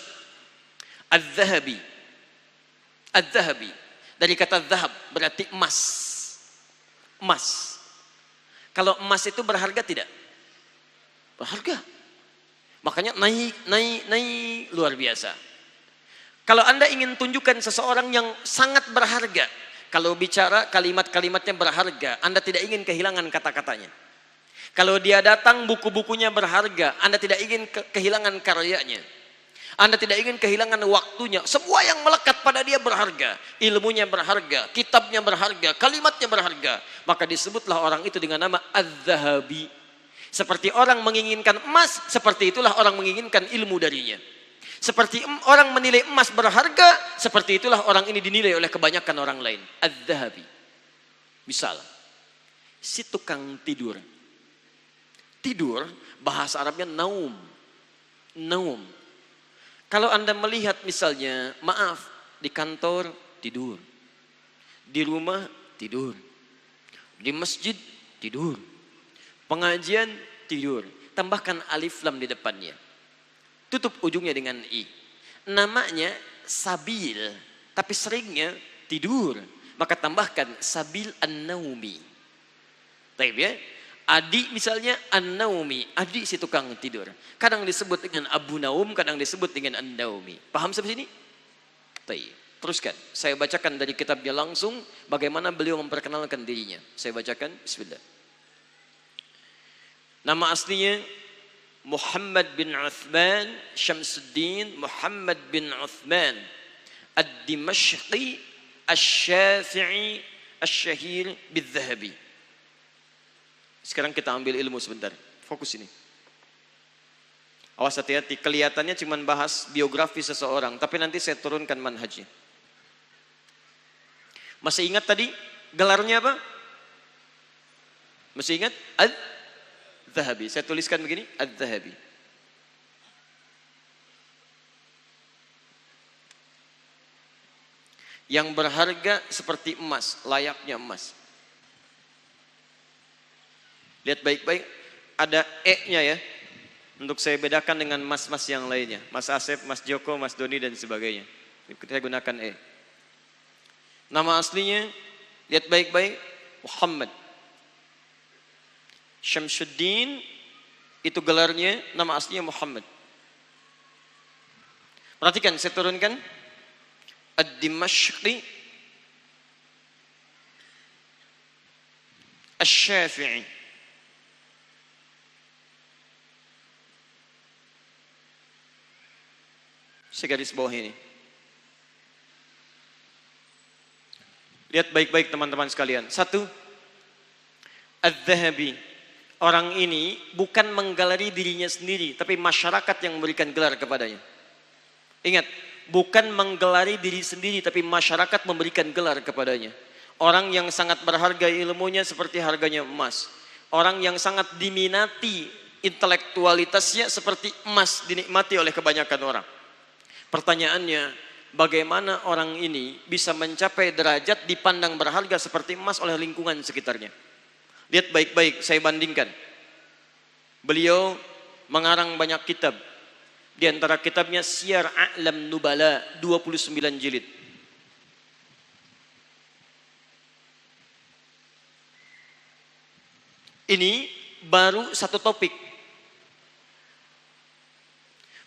Az-Zahabi. Az-Zahabi, dari kata zahab, berarti emas. Emas. Kalau emas itu berharga tidak? Berharga. Makanya naik luar biasa. Kalau Anda ingin tunjukkan seseorang yang sangat berharga, kalau bicara kalimat-kalimatnya berharga, Anda tidak ingin kehilangan kata-katanya. Kalau dia datang buku-bukunya berharga, Anda tidak ingin kehilangan karyanya. Anda tidak ingin kehilangan waktunya. Semua yang melekat pada dia berharga. Ilmunya berharga, kitabnya berharga, kalimatnya berharga. Maka disebutlah orang itu dengan nama Az-Zahabi. Seperti orang menginginkan emas, seperti itulah orang menginginkan ilmu darinya. Seperti orang menilai emas berharga, seperti itulah orang ini dinilai oleh kebanyakan orang lain. Az-Zahabi. Misal, si tukang tidur. Tidur, bahasa Arabnya naum. Naum. Kalau Anda melihat misalnya, maaf, di kantor tidur. Di rumah tidur. Di masjid tidur. Pengajian tidur, tambahkan alif lam di depannya, tutup ujungnya dengan i. Namanya Sabil, tapi seringnya tidur, maka tambahkan Sabil An-Naumi. Taib ya. Adi misalnya An-Naumi, adik si tukang tidur. Kadang disebut dengan Abu Naum, kadang disebut dengan An-Naumi. Paham sampai sini? Taib. Teruskan, saya bacakan dari kitabnya langsung bagaimana beliau memperkenalkan dirinya. Saya bacakan, bismillah. Nama aslinya Muhammad bin Uthman Syamsuddin Muhammad bin Uthman Ad-Dimashqi Asy-Syafi'i Asy-Syahir Bil-Zahabi. Sekarang kita ambil ilmu sebentar. Fokus ini. Awas hati-hati, kelihatannya cuma bahas biografi seseorang, tapi nanti saya turunkan manhajnya. Masih ingat tadi gelarnya apa? Masih ingat? Az-Zahabi. Saya tuliskan begini, Az-Zahabi. yang berharga seperti emas, layaknya emas. Lihat baik-baik, ada E-nya ya, untuk saya bedakan dengan mas-mas yang lainnya. Mas Asep, Mas Joko, Mas Doni dan sebagainya. Saya gunakan E. Nama aslinya, lihat baik-baik, Muhammad Syamsuddin, itu gelarnya, nama aslinya Muhammad. Perhatikan, saya turunkan. Ad-Dimashqi Asy-Syafi'i. Segaris bawah ini. Lihat baik-baik teman-teman sekalian. Satu, Adz-Dzahabi. Orang ini bukan menggelar dirinya sendiri, tapi masyarakat yang memberikan gelar kepadanya. Ingat, bukan menggelari diri sendiri, tapi masyarakat memberikan gelar kepadanya. Orang yang sangat berharga ilmunya seperti harganya emas. Orang yang sangat diminati intelektualitasnya seperti emas dinikmati oleh kebanyakan orang. Pertanyaannya, bagaimana orang ini bisa mencapai derajat dipandang berharga seperti emas oleh lingkungan sekitarnya? Lihat baik-baik, saya bandingkan. Beliau mengarang banyak kitab. Di antara kitabnya Syiar A'lam Nubala, 29 jilid. Ini baru satu topik.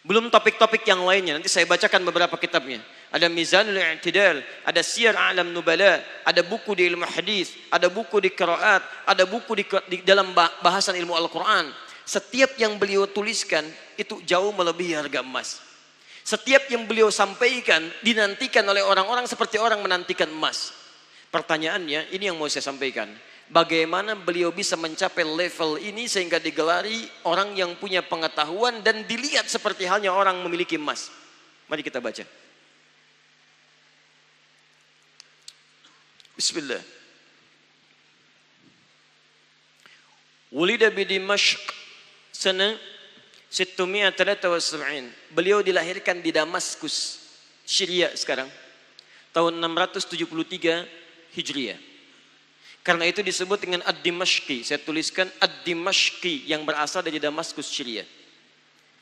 Belum topik-topik yang lainnya. Nanti saya bacakan beberapa kitabnya. Ada Mizanul I'tidal, ada Syiar A'lam Nubala, ada buku di ilmu hadis, ada buku di qiraat, ada buku di dalam bahasan ilmu Al-Quran. Setiap yang beliau tuliskan itu jauh melebihi harga emas. Setiap yang beliau sampaikan dinantikan oleh orang-orang seperti orang menantikan emas. Pertanyaannya, ini yang mau saya sampaikan. Bagaimana beliau bisa mencapai level ini sehingga digelari orang yang punya pengetahuan dan dilihat seperti halnya orang memiliki emas. Mari kita baca. Bismillah. Wulida bi Dimashq sana 673. Beliau dilahirkan di Damaskus, Syria sekarang. Tahun 673 Hijriah. Karena itu disebut dengan Ad-Dimashqi. Saya tuliskan Ad-Dimashqi yang berasal dari Damaskus, Syria.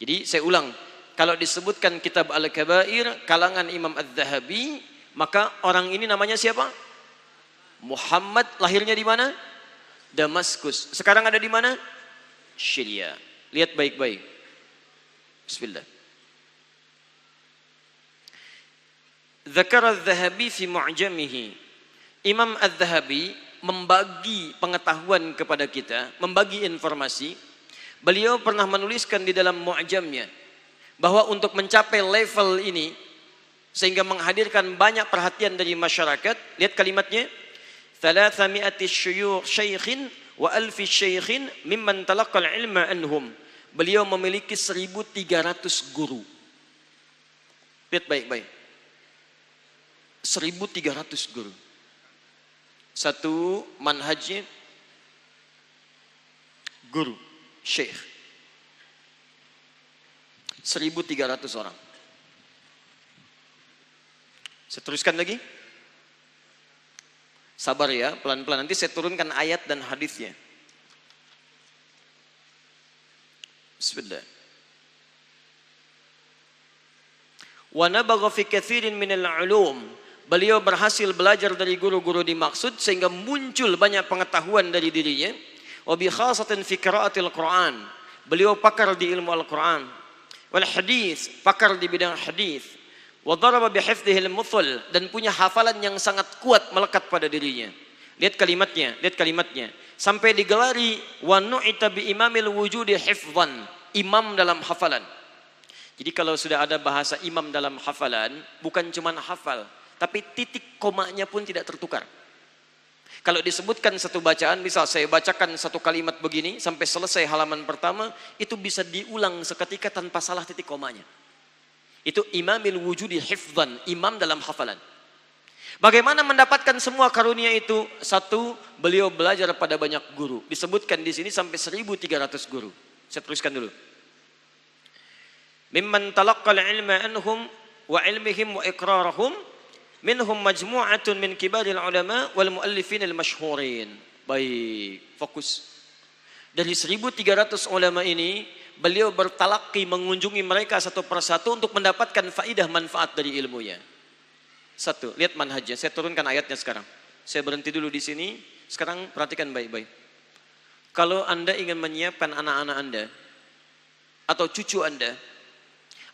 Jadi saya ulang, kalau disebutkan kitab Al-Kabair kalangan Imam Adz-Dzahabi, maka orang ini namanya siapa? Muhammad, lahirnya di mana? Damaskus. Sekarang ada di mana? Syria. Lihat baik-baik. Bismillah. Dzakara Adz-Dzahabi fi Mu'jamihi. Imam Adz-Dzahabi membagi pengetahuan kepada kita, membagi informasi. Beliau pernah menuliskan di dalam Mu'jamnya bahwa untuk mencapai level ini sehingga menghadirkan banyak perhatian dari masyarakat, lihat kalimatnya, 300 syaikhin wa alfi syaikhin mimman talaqqal ilma anhum. Beliau memiliki 1.300 guru. Lihat baik-baik. 1.300 guru. Satu manhajnya guru, syekh. 1.300 orang. Saya teruskan lagi. Sabar ya, pelan-pelan. Nanti saya turunkan ayat dan hadisnya. Bismillah. Wa nabagha fi katsirin minal ulum. Beliau berhasil belajar dari guru-guru dimaksud sehingga muncul banyak pengetahuan dari dirinya. Wa bi khasatin fi qiraatil Qur'an. Beliau pakar di ilmu Al-Qur'an. Wal hadis, pakar di bidang hadis. Wa daraba bi hifdhihi al-muthal, dan punya hafalan yang sangat kuat melekat pada dirinya. Lihat kalimatnya, lihat kalimatnya. Sampai digelari wa nu'ita bi imamil wujudi hifdhan, imam dalam hafalan. Jadi kalau sudah ada bahasa imam dalam hafalan, bukan cuma hafal, tapi titik komanya pun tidak tertukar. Kalau disebutkan satu bacaan, misal saya bacakan satu kalimat begini sampai selesai halaman pertama, itu bisa diulang seketika tanpa salah titik komanya. Itu imamil wujudi hifdhan, imam dalam hafalan. Bagaimana mendapatkan semua karunia itu? Satu, beliau belajar pada banyak guru. Disebutkan di sini sampai 1.300 guru. Saya teruskan dulu. Mimman talaqqal ilma anhum wa ilmihim wa iqrarahum Minhum majmu'atun min kibaril ulama wal muallifin al masyhurin. Baik, fokus. Dari 1.300 ulama ini, beliau bertalaki mengunjungi mereka satu persatu untuk mendapatkan faidah manfaat dari ilmunya. Satu, lihat manhajnya. Saya turunkan ayatnya sekarang. Saya berhenti dulu di sini. Sekarang perhatikan baik-baik. Kalau Anda ingin menyiapkan anak-anak Anda, atau cucu Anda,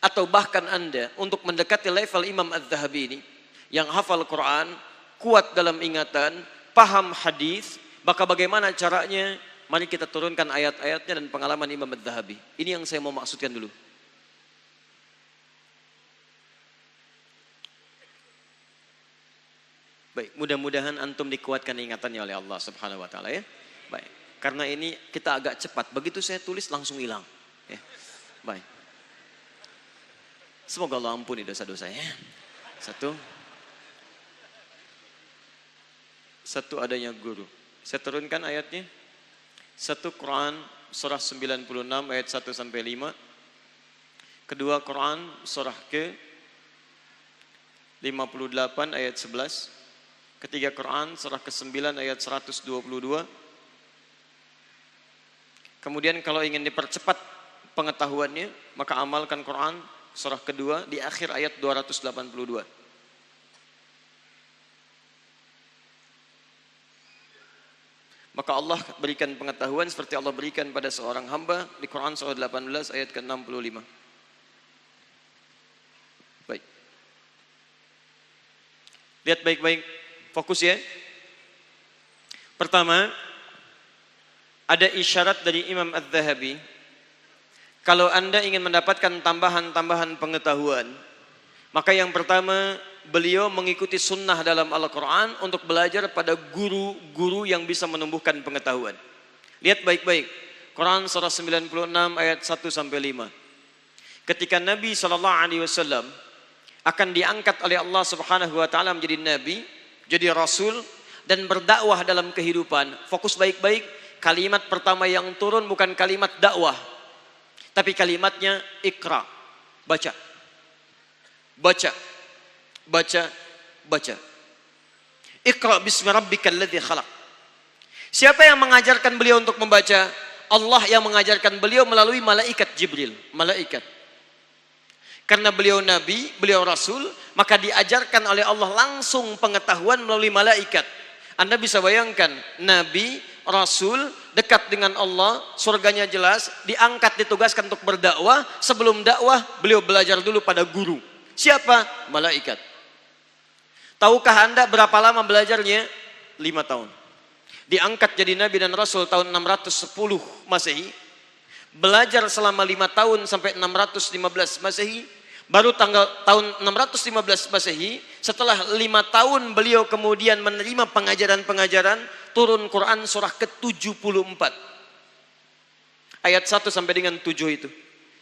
atau bahkan Anda untuk mendekati level Imam Az-Zahabi ini, yang hafal Quran, kuat dalam ingatan, paham hadis, maka bagaimana caranya? Mari kita turunkan ayat-ayatnya dan pengalaman Imam Az-Zahabi. Ini yang saya mau maksudkan dulu. Baik, mudah-mudahan antum dikuatkan ingatannya oleh Allah Subhanahu wa taala ya. Baik. Karena ini kita agak cepat. Begitu saya tulis langsung hilang. Ya. Baik. Semoga Allah ampuni dosa-dosanya. Satu adanya guru. Saya turunkan ayatnya. 1 Quran surah 96 ayat 1 sampai 5. Kedua Quran surah ke 58 ayat 11. Ketiga Quran surah ke-9 ayat 122. Kemudian kalau ingin dipercepat pengetahuannya, maka amalkan Quran surah kedua di akhir ayat 282. Maka Allah berikan pengetahuan seperti Allah berikan pada seorang hamba di Quran surah 18 ayat ke-65. Baik. Lihat baik-baik, fokus ya. Pertama, ada isyarat dari Imam Az-Zahabi. Kalau Anda ingin mendapatkan tambahan-tambahan pengetahuan, maka yang pertama, beliau mengikuti sunnah dalam Al-Quran untuk belajar pada guru-guru yang bisa menumbuhkan pengetahuan. Lihat baik-baik, Quran surah 96 ayat 1 sampai 5. Ketika Nabi SAW akan diangkat oleh Allah Subhanahu wa taala menjadi nabi, jadi rasul dan berdakwah dalam kehidupan. Fokus baik-baik, kalimat pertama yang turun bukan kalimat dakwah, tapi kalimatnya ikra, baca. Baca. Baca, baca. Iqra bismi rabbikal ladzi khalaq. Siapa yang mengajarkan beliau untuk membaca? Allah yang mengajarkan beliau melalui malaikat Jibril, malaikat. Karena beliau nabi, beliau rasul, maka diajarkan oleh Allah langsung pengetahuan melalui malaikat. Anda bisa bayangkan, nabi, rasul, dekat dengan Allah, surganya jelas, diangkat, ditugaskan untuk berdakwah. Sebelum dakwah, beliau belajar dulu pada guru. Siapa? Malaikat. Tahukah Anda berapa lama belajarnya? 5 tahun. Diangkat jadi Nabi dan Rasul tahun 610 Masehi. Belajar selama 5 tahun sampai 615 Masehi. Baru tahun 615 Masehi, setelah 5 tahun beliau kemudian menerima pengajaran-pengajaran, turun Quran surah ke-74. Ayat 1 sampai dengan 7 itu.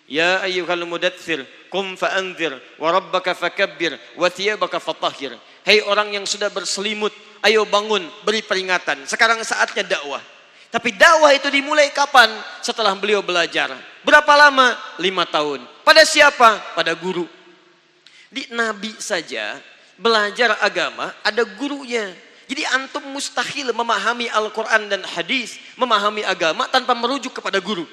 Ya ayyuhal mudaththir, qum fa'anzir, wa rabbaka fakabbir, wa thiyabaka fatahhir. Hei orang yang sudah berselimut, ayo bangun, beri peringatan. Sekarang saatnya dakwah. Tapi dakwah itu dimulai kapan? Setelah beliau belajar. Berapa lama? 5 tahun. Pada siapa? Pada guru. Di Nabi saja belajar agama ada gurunya. Jadi antum mustahil memahami Al-Quran dan hadis, memahami agama tanpa merujuk kepada guru.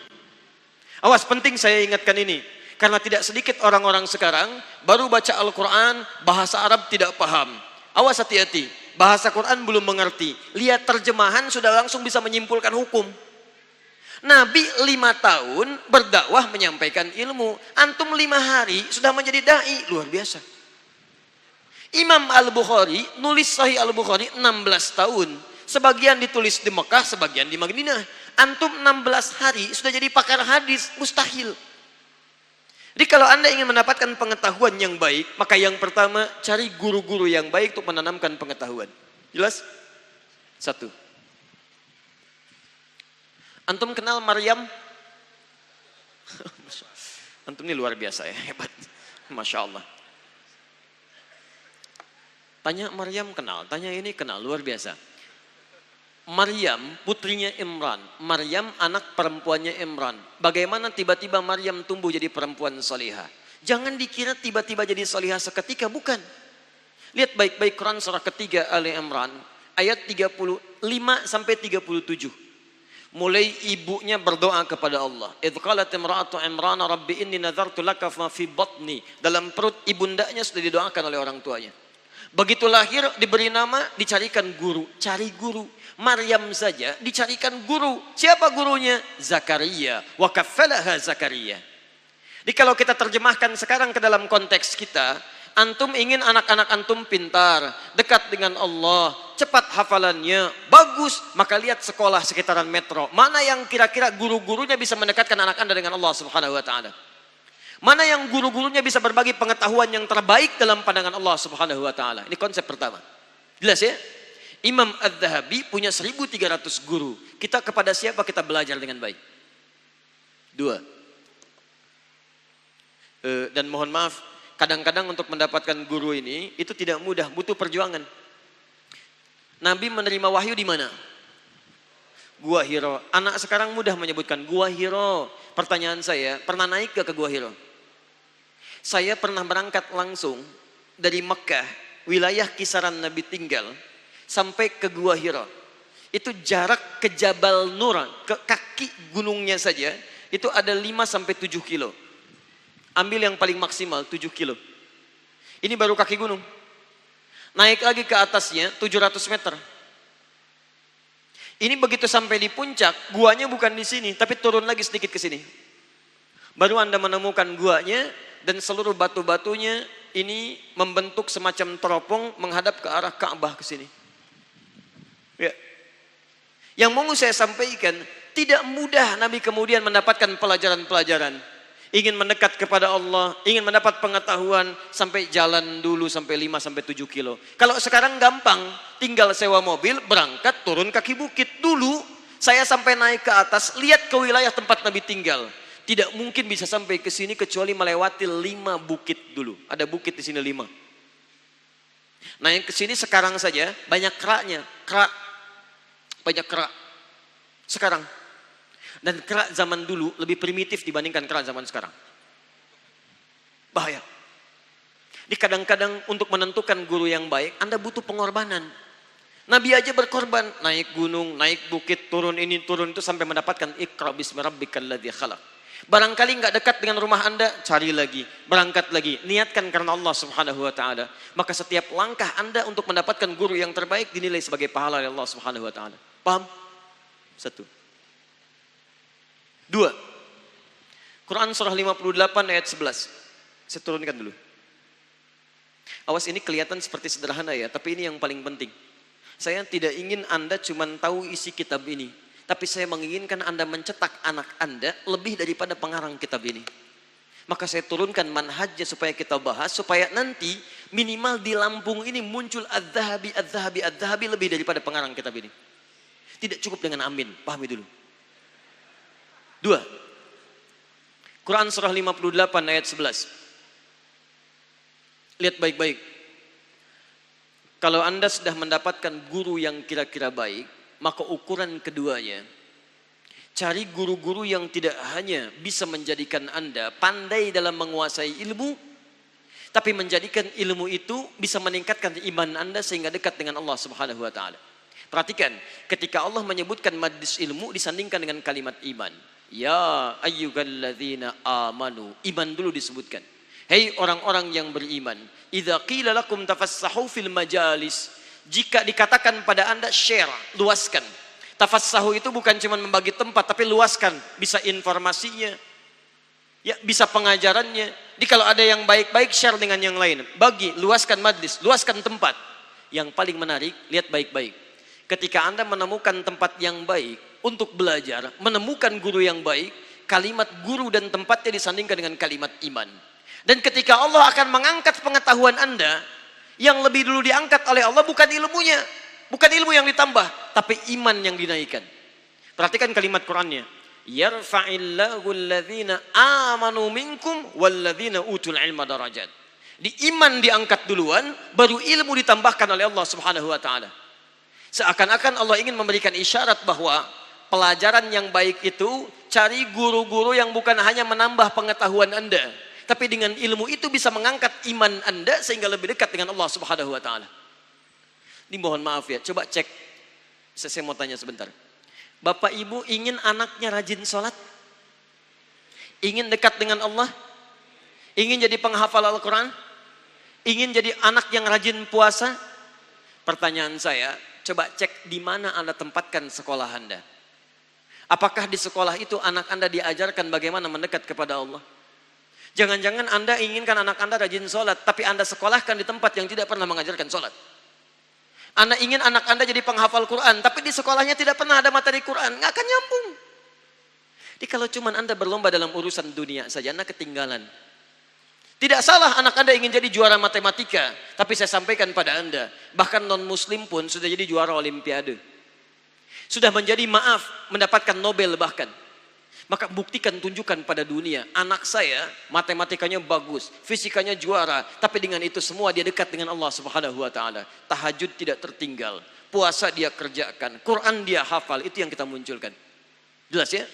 Awas, penting saya ingatkan ini. Karena tidak sedikit orang-orang sekarang baru baca Al-Quran, bahasa Arab tidak paham. Awas, hati-hati. Bahasa Quran belum mengerti. Lihat terjemahan sudah langsung bisa menyimpulkan hukum. Nabi 5 tahun berdakwah menyampaikan ilmu. Antum 5 hari sudah menjadi da'i. Luar biasa. Imam Al-Bukhari nulis Sahih Al-Bukhari 16 tahun. Sebagian ditulis di Mekah, sebagian di Madinah. Antum 16 hari sudah jadi pakar hadis. Mustahil. Jadi kalau Anda ingin mendapatkan pengetahuan yang baik, maka yang pertama cari guru-guru yang baik untuk menanamkan pengetahuan. Jelas? 1. Antum kenal Maryam? Antum ini luar biasa ya, hebat. Masya Allah. Tanya Maryam kenal, tanya ini kenal, luar biasa. Maryam putrinya Imran. Maryam anak perempuannya Imran. Bagaimana tiba-tiba Maryam tumbuh jadi perempuan salihah? Jangan dikira tiba-tiba jadi salihah seketika, bukan. Lihat baik-baik Quran surah ketiga Ali Imran ayat 35 sampai 37. Mulai ibunya berdoa kepada Allah. Idz qalat imra'atu Imran rabbi inni nadzartu laka ma fi batni. Dalam perut ibundanya sudah didoakan oleh orang tuanya. Begitu lahir diberi nama, dicarikan guru, cari guru. Maryam saja dicarikan guru. Siapa gurunya? Zakaria. Wa kaffalaha Zakaria. Jadi kalau kita terjemahkan sekarang ke dalam konteks kita, antum ingin anak-anak antum pintar, dekat dengan Allah, cepat hafalannya, bagus, maka lihat sekolah sekitaran metro. Mana yang kira-kira guru-gurunya bisa mendekatkan anak Anda dengan Allah Subhanahu wa taala? Mana yang guru-gurunya bisa berbagi pengetahuan yang terbaik dalam pandangan Allah Subhanahu wa taala? Ini konsep pertama. Jelas ya? Imam Az-Zahabi punya 1.300 guru. Kita kepada siapa kita belajar dengan baik? Dua. Dan mohon maaf, kadang-kadang untuk mendapatkan guru ini itu tidak mudah, butuh perjuangan. Nabi menerima wahyu di mana? Gua Hiro. Anak sekarang mudah menyebutkan Gua Hiro. Pertanyaan saya, pernah naik ke Gua Hiro? Saya pernah berangkat langsung dari Mekah, wilayah kisaran Nabi tinggal, sampai ke Gua Hiro. Itu jarak ke Jabal Nur, ke kaki gunungnya saja, itu ada 5 sampai 7 kilo. Ambil yang paling maksimal 7 kilo. Ini baru kaki gunung. Naik lagi ke atasnya 700 meter. Ini begitu sampai di puncak, guanya bukan di sini, tapi turun lagi sedikit ke sini. Baru Anda menemukan guanya dan seluruh batu-batunya ini membentuk semacam teropong menghadap ke arah Ka'bah ke sini. Ya. Yang mau saya sampaikan, tidak mudah Nabi kemudian mendapatkan pelajaran-pelajaran. Ingin mendekat kepada Allah, ingin mendapat pengetahuan, sampai jalan dulu sampai 5 sampai 7 kilo. Kalau sekarang gampang, tinggal sewa mobil, berangkat, turun kaki bukit. Dulu saya sampai naik ke atas, lihat ke wilayah tempat Nabi tinggal. Tidak mungkin bisa sampai ke sini kecuali melewati 5 bukit dulu. Ada bukit di sini 5. Naik ke sini sekarang saja banyak keraknya, banyak kerak. Sekarang. Dan kerak zaman dulu lebih primitif dibandingkan kerak zaman sekarang. Bahaya. Jadi kadang-kadang untuk menentukan guru yang baik, Anda butuh pengorbanan. Nabi aja berkorban, naik gunung, naik bukit, turun ini, turun itu sampai mendapatkan Iqra bismi rabbikal ladzi khalaq. Barangkali nggak dekat dengan rumah Anda, cari lagi, berangkat lagi, niatkan karena Allah Subhanahu wa taala. Maka setiap langkah Anda untuk mendapatkan guru yang terbaik dinilai sebagai pahala oleh Allah Subhanahu wa taala. Paham? 1. 2. Quran surah 58 ayat 11. Saya turunkan dulu. Awas, ini kelihatan seperti sederhana ya, tapi ini yang paling penting. Saya tidak ingin Anda cuma tahu isi kitab ini, tapi saya menginginkan Anda mencetak anak Anda lebih daripada pengarang kitab ini. Maka saya turunkan manhajnya supaya kita bahas, supaya nanti minimal di Lampung ini muncul Az-Zahabi, Az-Zahabi, Az-Zahabi lebih daripada pengarang kitab ini. Tidak cukup dengan amin, pahami dulu. 2. Quran surah 58 ayat 11. Lihat baik-baik. Kalau Anda sudah mendapatkan guru yang kira-kira baik, maka ukuran keduanya, cari guru-guru yang tidak hanya bisa menjadikan Anda pandai dalam menguasai ilmu, tapi menjadikan ilmu itu bisa meningkatkan iman Anda sehingga dekat dengan Allah Subhanahu wa taala. Perhatikan, ketika Allah menyebutkan majlis ilmu disandingkan dengan kalimat iman. Ya ayyuhalladzina amanu, iman dulu disebutkan. Hei orang-orang yang beriman, idza qila lakum tafassahu fil majalis, jika dikatakan pada Anda share, luaskan. Tafassahu itu bukan cuma membagi tempat, tapi luaskan, bisa informasinya, ya bisa pengajarannya. Jadi kalau ada yang baik-baik, share dengan yang lain, bagi, luaskan majlis, luaskan tempat. Yang paling menarik, lihat baik-baik. Ketika Anda menemukan tempat yang baik untuk belajar, menemukan guru yang baik, kalimat guru dan tempatnya disandingkan dengan kalimat iman. Dan ketika Allah akan mengangkat pengetahuan Anda, yang lebih dulu diangkat oleh Allah bukan ilmunya, bukan ilmu yang ditambah, tapi iman yang dinaikkan. Perhatikan kalimat Qur'annya. Yarfa'illahu alladhina amanu minkum walladhina utul ilma darajat. Di iman diangkat duluan, baru ilmu ditambahkan oleh Allah Subhanahu wa taala. Seakan-akan Allah ingin memberikan isyarat bahwa pelajaran yang baik itu cari guru-guru yang bukan hanya menambah pengetahuan Anda, Tapi dengan ilmu itu bisa mengangkat iman Anda sehingga lebih dekat dengan Allah Subhanahu wa taala. Ini mohon maaf ya, coba cek. Saya mau tanya sebentar. Bapak Ibu ingin anaknya rajin sholat? Ingin dekat dengan Allah? Ingin jadi penghafal Al-Quran? Ingin jadi anak yang rajin puasa? Pertanyaan saya, coba cek di mana Anda tempatkan sekolah Anda. Apakah di sekolah itu anak Anda diajarkan bagaimana mendekat kepada Allah? Jangan-jangan Anda inginkan anak Anda rajin sholat, tapi Anda sekolahkan di tempat yang tidak pernah mengajarkan sholat. Anda ingin anak Anda jadi penghafal Quran, tapi di sekolahnya tidak pernah ada materi Quran, nggak akan nyambung. Jadi kalau cuma Anda berlomba dalam urusan dunia saja, Anda ketinggalan. Tidak salah anak Anda ingin jadi juara matematika, tapi saya sampaikan pada Anda, bahkan non-muslim pun sudah jadi juara olimpiade. Sudah menjadi mendapatkan Nobel bahkan. Maka buktikan, tunjukkan pada dunia, anak saya matematikanya bagus, fisikanya juara, tapi dengan itu semua dia dekat dengan Allah Subhanahu wa taala. Tahajud tidak tertinggal, puasa dia kerjakan, Quran dia hafal, itu yang kita munculkan. Jelas ya?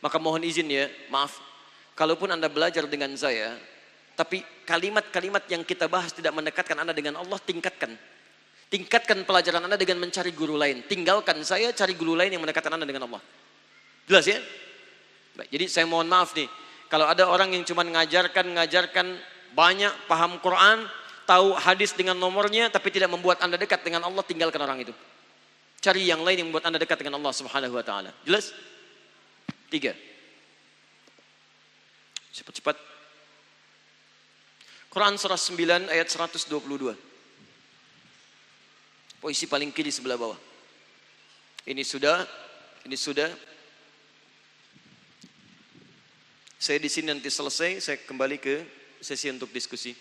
Maka mohon izin ya, maaf, kalaupun Anda belajar dengan saya, tapi kalimat-kalimat yang kita bahas tidak mendekatkan Anda dengan Allah, tingkatkan. Tingkatkan pelajaran Anda dengan mencari guru lain. Tinggalkan saya, cari guru lain yang mendekatkan Anda dengan Allah. Jelas ya? Baik, jadi saya mohon maaf nih, kalau ada orang yang cuma ngajarkan banyak, paham Quran, tahu hadis dengan nomornya, tapi tidak membuat Anda dekat dengan Allah, tinggalkan orang itu. Cari yang lain yang membuat Anda dekat dengan Allah Subhanahu wa taala. Jelas? 3. Cepat-cepat. Quran surah 9 ayat 122. Posisi paling kiri sebelah bawah. Ini sudah. Saya di sini nanti selesai, saya kembali ke sesi untuk diskusi.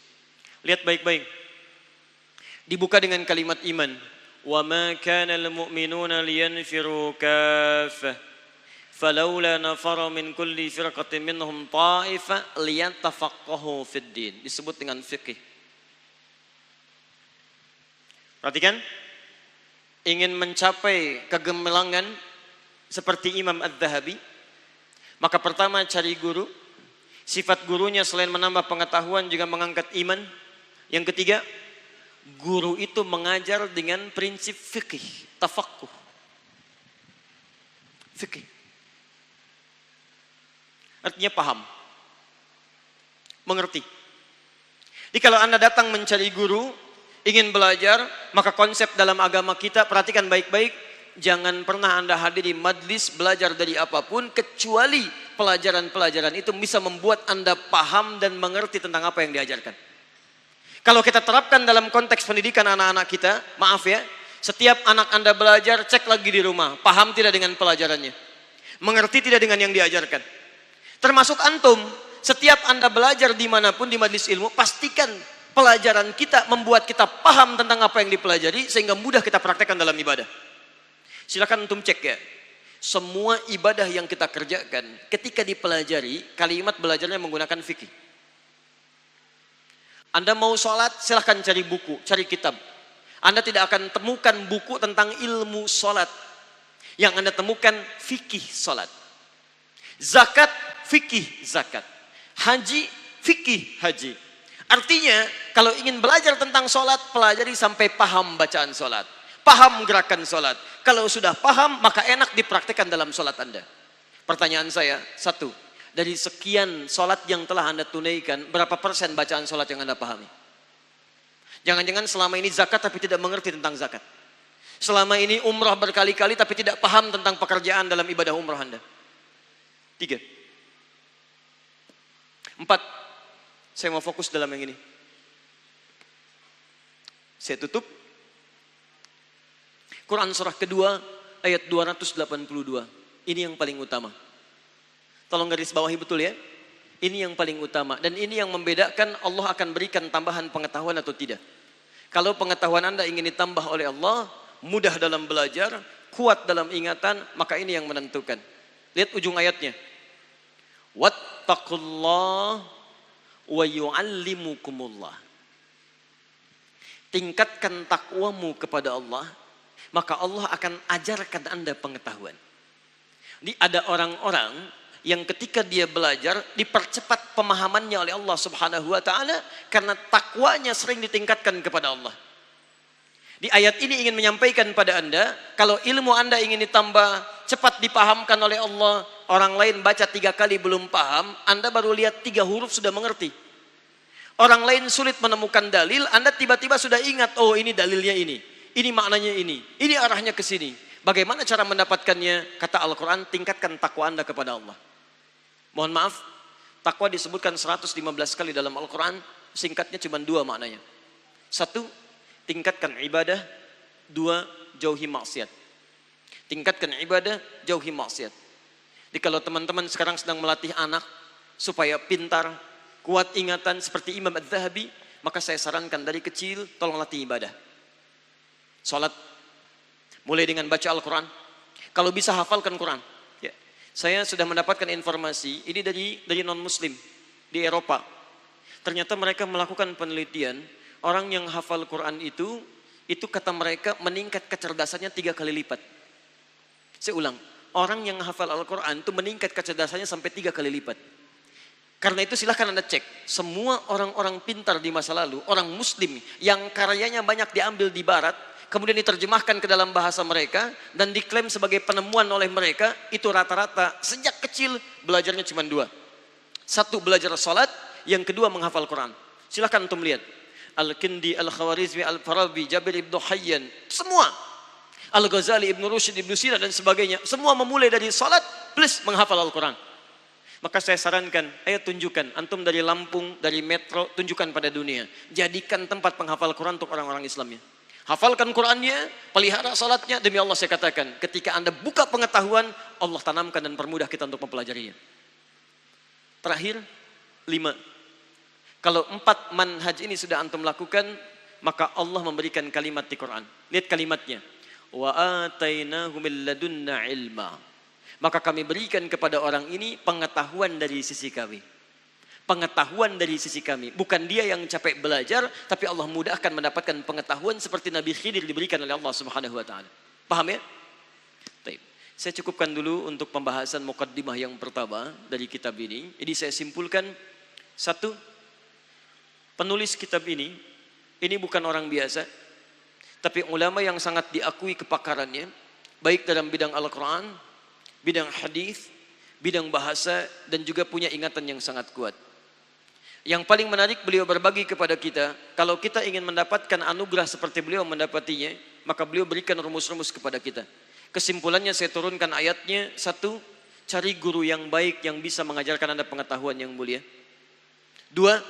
Lihat baik-baik. Dibuka dengan kalimat iman. Wa ma kana al-mu'minuna liyanfiru kaffah. Falaula nafara min kulli firqatin minhum ta'ifah liyatafaqahu fid din. Disebut dengan fikih. Perhatikan. Ingin mencapai kegemilangan seperti Imam Az-Zahabi, maka pertama cari guru. Sifat gurunya selain menambah pengetahuan juga mengangkat iman. Yang ketiga, guru itu mengajar dengan prinsip fikih, tafaqquh. Fikih. Artinya paham. Mengerti. Jadi kalau Anda datang mencari guru, ingin belajar, maka konsep dalam agama kita, perhatikan baik-baik, jangan pernah Anda hadiri majlis belajar dari apapun kecuali pelajaran-pelajaran itu bisa membuat Anda paham dan mengerti tentang apa yang diajarkan. Kalau kita terapkan dalam konteks pendidikan anak-anak kita, maaf ya, setiap anak Anda belajar, cek lagi di rumah, paham tidak dengan pelajarannya, mengerti tidak dengan yang diajarkan. Termasuk antum, setiap Anda belajar dimanapun di majlis ilmu, pastikan pelajaran kita membuat kita paham tentang apa yang dipelajari sehingga mudah kita praktekkan dalam ibadah. Silakan antum cek ya. Semua ibadah yang kita kerjakan ketika dipelajari, kalimat belajarnya menggunakan fikih. Anda mau sholat, silahkan cari buku, cari kitab. Anda tidak akan temukan buku tentang ilmu sholat. Yang Anda temukan fikih sholat. Zakat, fikih zakat. Haji, fikih haji. Artinya, kalau ingin belajar tentang sholat, pelajari sampai paham bacaan sholat. Paham gerakan sholat. Kalau sudah paham, maka enak dipraktikkan dalam sholat Anda. Pertanyaan saya, 1. Dari sekian sholat yang telah Anda tunaikan, berapa persen bacaan sholat yang Anda pahami? Jangan-jangan selama ini zakat tapi tidak mengerti tentang zakat. Selama ini umrah berkali-kali tapi tidak paham tentang pekerjaan dalam ibadah umrah Anda. 3. 4. Saya mau fokus dalam yang ini. Saya tutup. Quran surah kedua ayat 282. Ini yang paling utama. Tolong garis bawahi betul ya. Ini yang paling utama. Dan ini yang membedakan Allah akan berikan tambahan pengetahuan atau tidak. Kalau pengetahuan Anda ingin ditambah oleh Allah, mudah dalam belajar, kuat dalam ingatan, maka ini yang menentukan. Lihat ujung ayatnya. Wattaqullah wa yu'allimukumullah. Tingkatkan takwamu kepada Allah, maka Allah akan ajarkan Anda pengetahuan. Ini ada orang-orang yang ketika dia belajar dipercepat pemahamannya oleh Allah Subhanahu wa taala karena takwanya sering ditingkatkan kepada Allah. Di ayat ini ingin menyampaikan pada Anda, kalau ilmu Anda ingin ditambah cepat dipahamkan oleh Allah, orang lain baca 3 kali belum paham, Anda baru lihat 3 huruf sudah mengerti. Orang lain sulit menemukan dalil, Anda tiba-tiba sudah ingat, oh ini dalilnya ini maknanya ini arahnya ke sini. Bagaimana cara mendapatkannya? Kata Al-Quran, tingkatkan takwa Anda kepada Allah. Mohon maaf, takwa disebutkan 115 kali dalam Al-Quran, singkatnya cuma 2 maknanya. 1, tingkatkan ibadah. 2, jauhi maksiat. Tingkatkan ibadah, jauhi maksiat. Jadi kalau teman-teman sekarang sedang melatih anak supaya pintar, kuat ingatan seperti Imam Az-Zahabi, maka saya sarankan dari kecil tolong latih ibadah. Salat, mulai dengan baca Al-Quran. Kalau bisa hafalkan Quran. Ya. Saya sudah mendapatkan informasi ini dari non-Muslim di Eropa. Ternyata mereka melakukan penelitian, orang yang hafal Quran itu kata mereka meningkat kecerdasannya 3 kali lipat. Saya ulang, orang yang hafal Al-Quran itu meningkat kecerdasannya sampai 3 kali lipat. Karena itu silahkan Anda cek, semua orang-orang pintar di masa lalu, orang Muslim yang karyanya banyak diambil di Barat, kemudian diterjemahkan ke dalam bahasa mereka dan diklaim sebagai penemuan oleh mereka, itu rata-rata sejak kecil belajarnya cuma 2. 1, belajar salat, yang kedua menghafal Quran. Silahkan untuk melihat Al-Kindi, Al-Khawarizmi, Al-Farabi, Jabir Ibn Hayyan, semua, Al-Ghazali, Ibn Rushd, Ibn Sina dan sebagainya, semua memulai dari salat plus menghafal Al-Quran. Maka saya sarankan, ayo tunjukkan, antum dari Lampung, dari Metro, tunjukkan pada dunia. Jadikan tempat penghafal Quran untuk orang-orang Islamnya. Hafalkan Qurannya, pelihara salatnya, demi Allah saya katakan, ketika Anda buka pengetahuan, Allah tanamkan dan permudah kita untuk mempelajarinya. Terakhir, 5. Kalau 4 manhaj ini sudah antum lakukan, maka Allah memberikan kalimat di Quran. Lihat kalimatnya. Wa atainahu min ladunna ilma. Maka kami berikan kepada orang ini pengetahuan dari sisi kami. Pengetahuan dari sisi kami. Bukan dia yang capek belajar, tapi Allah mudahkan mendapatkan pengetahuan seperti Nabi Khidir diberikan oleh Allah Subhanahu wa taala. Paham ya? Baik. Saya cukupkan dulu untuk pembahasan muqaddimah yang pertama dari kitab ini. Jadi saya simpulkan, 1, penulis kitab ini bukan orang biasa, tapi ulama yang sangat diakui kepakarannya, baik dalam bidang Al-Quran, bidang hadis, bidang bahasa, dan juga punya ingatan yang sangat kuat. Yang paling menarik, beliau berbagi kepada kita, kalau kita ingin mendapatkan anugerah seperti beliau mendapatinya, maka beliau berikan rumus-rumus kepada kita. Kesimpulannya saya turunkan ayatnya. 1, cari guru yang baik yang bisa mengajarkan Anda pengetahuan yang mulia. 2,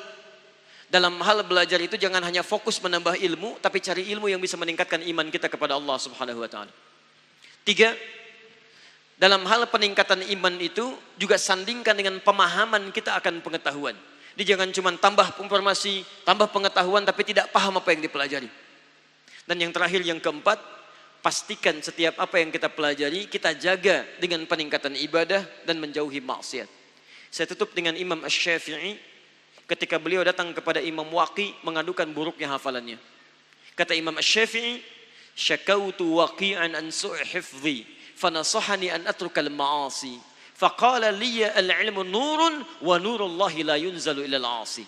dalam hal belajar itu jangan hanya fokus menambah ilmu, tapi cari ilmu yang bisa meningkatkan iman kita kepada Allah Subhanahu wa taala. 3, dalam hal peningkatan iman itu juga sandingkan dengan pemahaman kita akan pengetahuan. Jadi jangan cuma tambah informasi, tambah pengetahuan tapi tidak paham apa yang dipelajari. Dan yang terakhir, yang keempat, pastikan setiap apa yang kita pelajari kita jaga dengan peningkatan ibadah dan menjauhi maksiat. Saya tutup dengan Imam Asy-Syafi'i ketika beliau datang kepada Imam Waqi mengadukan buruknya hafalannya. Kata Imam Asy-Syafi'i, "Syakautu waqi'an an su'i hifdhi, fanasahani an atrukal ma'asi. Faqala liya al-ilmu nurun wa nurullahi la yunzalu ila al-'asi."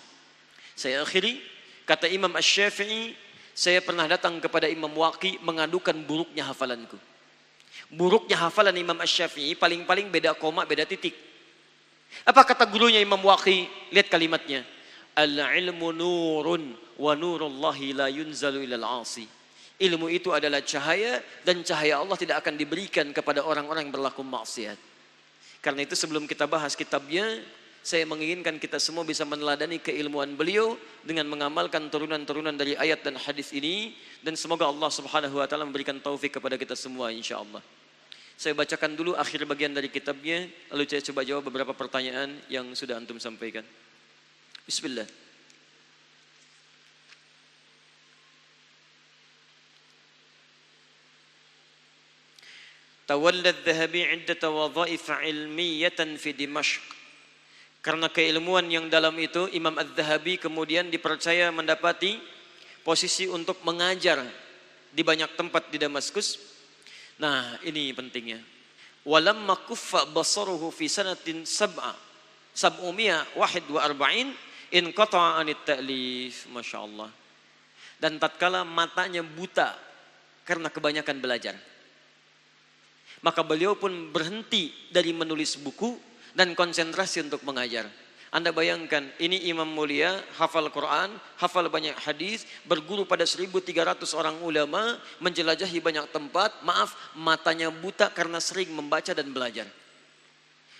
Saya akhiri, kata Imam Asy-Syafi'i, saya pernah datang kepada Imam Waqi mengadukan buruknya hafalanku. Buruknya hafalan Imam Asy-Syafi'i paling-paling beda koma, beda titik. Apa kata gurunya Imam Waqi? Lihat kalimatnya. Al-ilmu nurun wa nurullahi la yunzalu ila al-'asi. Ilmu itu adalah cahaya dan cahaya Allah tidak akan diberikan kepada orang-orang yang berlaku maksiat. Karena itu sebelum kita bahas kitabnya, saya menginginkan kita semua bisa meneladani keilmuan beliau dengan mengamalkan turunan-turunan dari ayat dan hadis ini, dan semoga Allah Subhanahu wa taala memberikan taufik kepada kita semua insyaallah. Saya bacakan dulu akhir bagian dari kitabnya, lalu saya coba jawab beberapa pertanyaan yang sudah antum sampaikan. Bismillah. Tawalla adh-Dhahabi 'iddata wadha'if 'ilmiyatan fi Dimashq. Karena keilmuan yang dalam itu, Imam Az-Zahabi kemudian dipercaya mendapati posisi untuk mengajar di banyak tempat di Damaskus. Nah, ini pentingnya. walamma kuffa basaruhu fi sanatin sab'umiyah wahid wa arba'in inqata'a anit ta'lif. Masya Allah. Dan tatkala matanya buta karena kebanyakan belajar, maka beliau pun berhenti dari menulis buku dan konsentrasi untuk mengajar. Anda bayangkan, ini imam mulia, hafal Quran, hafal banyak hadis, berguru pada 1.300 orang ulama, menjelajahi banyak tempat, matanya buta karena sering membaca dan belajar.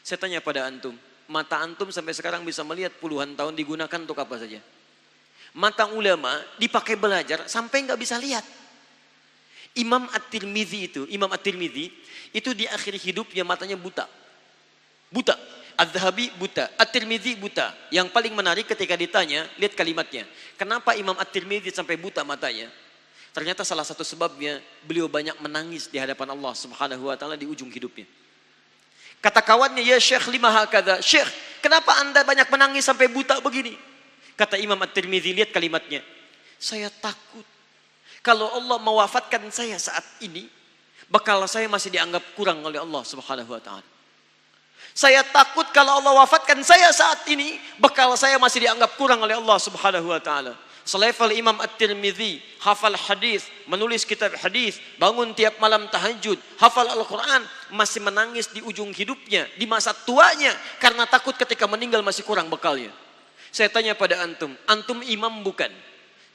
Saya tanya pada antum, mata antum sampai sekarang bisa melihat puluhan tahun digunakan untuk apa saja? Mata ulama dipakai belajar sampai nggak bisa lihat. Imam At-Tirmidzi itu di akhir hidupnya matanya buta. Az-Zahabi buta, At-Tirmidzi buta. Yang paling menarik ketika ditanya, lihat kalimatnya. Kenapa Imam At-Tirmidzi sampai buta matanya? Ternyata salah satu sebabnya beliau banyak menangis di hadapan Allah Subhanahu wa taala di ujung hidupnya. Kata kawannya, "Ya Syekh, lima hakadha?" "Syekh, kenapa Anda banyak menangis sampai buta begini?" Kata Imam At-Tirmidzi, lihat kalimatnya. "Saya takut kalau Allah mewafatkan saya saat ini, bakal saya masih dianggap kurang oleh Allah Subhanahu wa taala. Saya takut kalau Allah wafatkan saya saat ini, bakal saya masih dianggap kurang oleh Allah Subhanahu wa taala." Selevel Imam At-Tirmidzi, hafal hadis, menulis kitab hadis, bangun tiap malam tahajud, hafal Al-Quran, masih menangis di ujung hidupnya, di masa tuanya, karena takut ketika meninggal masih kurang bekalnya. Saya tanya pada antum, antum imam bukan?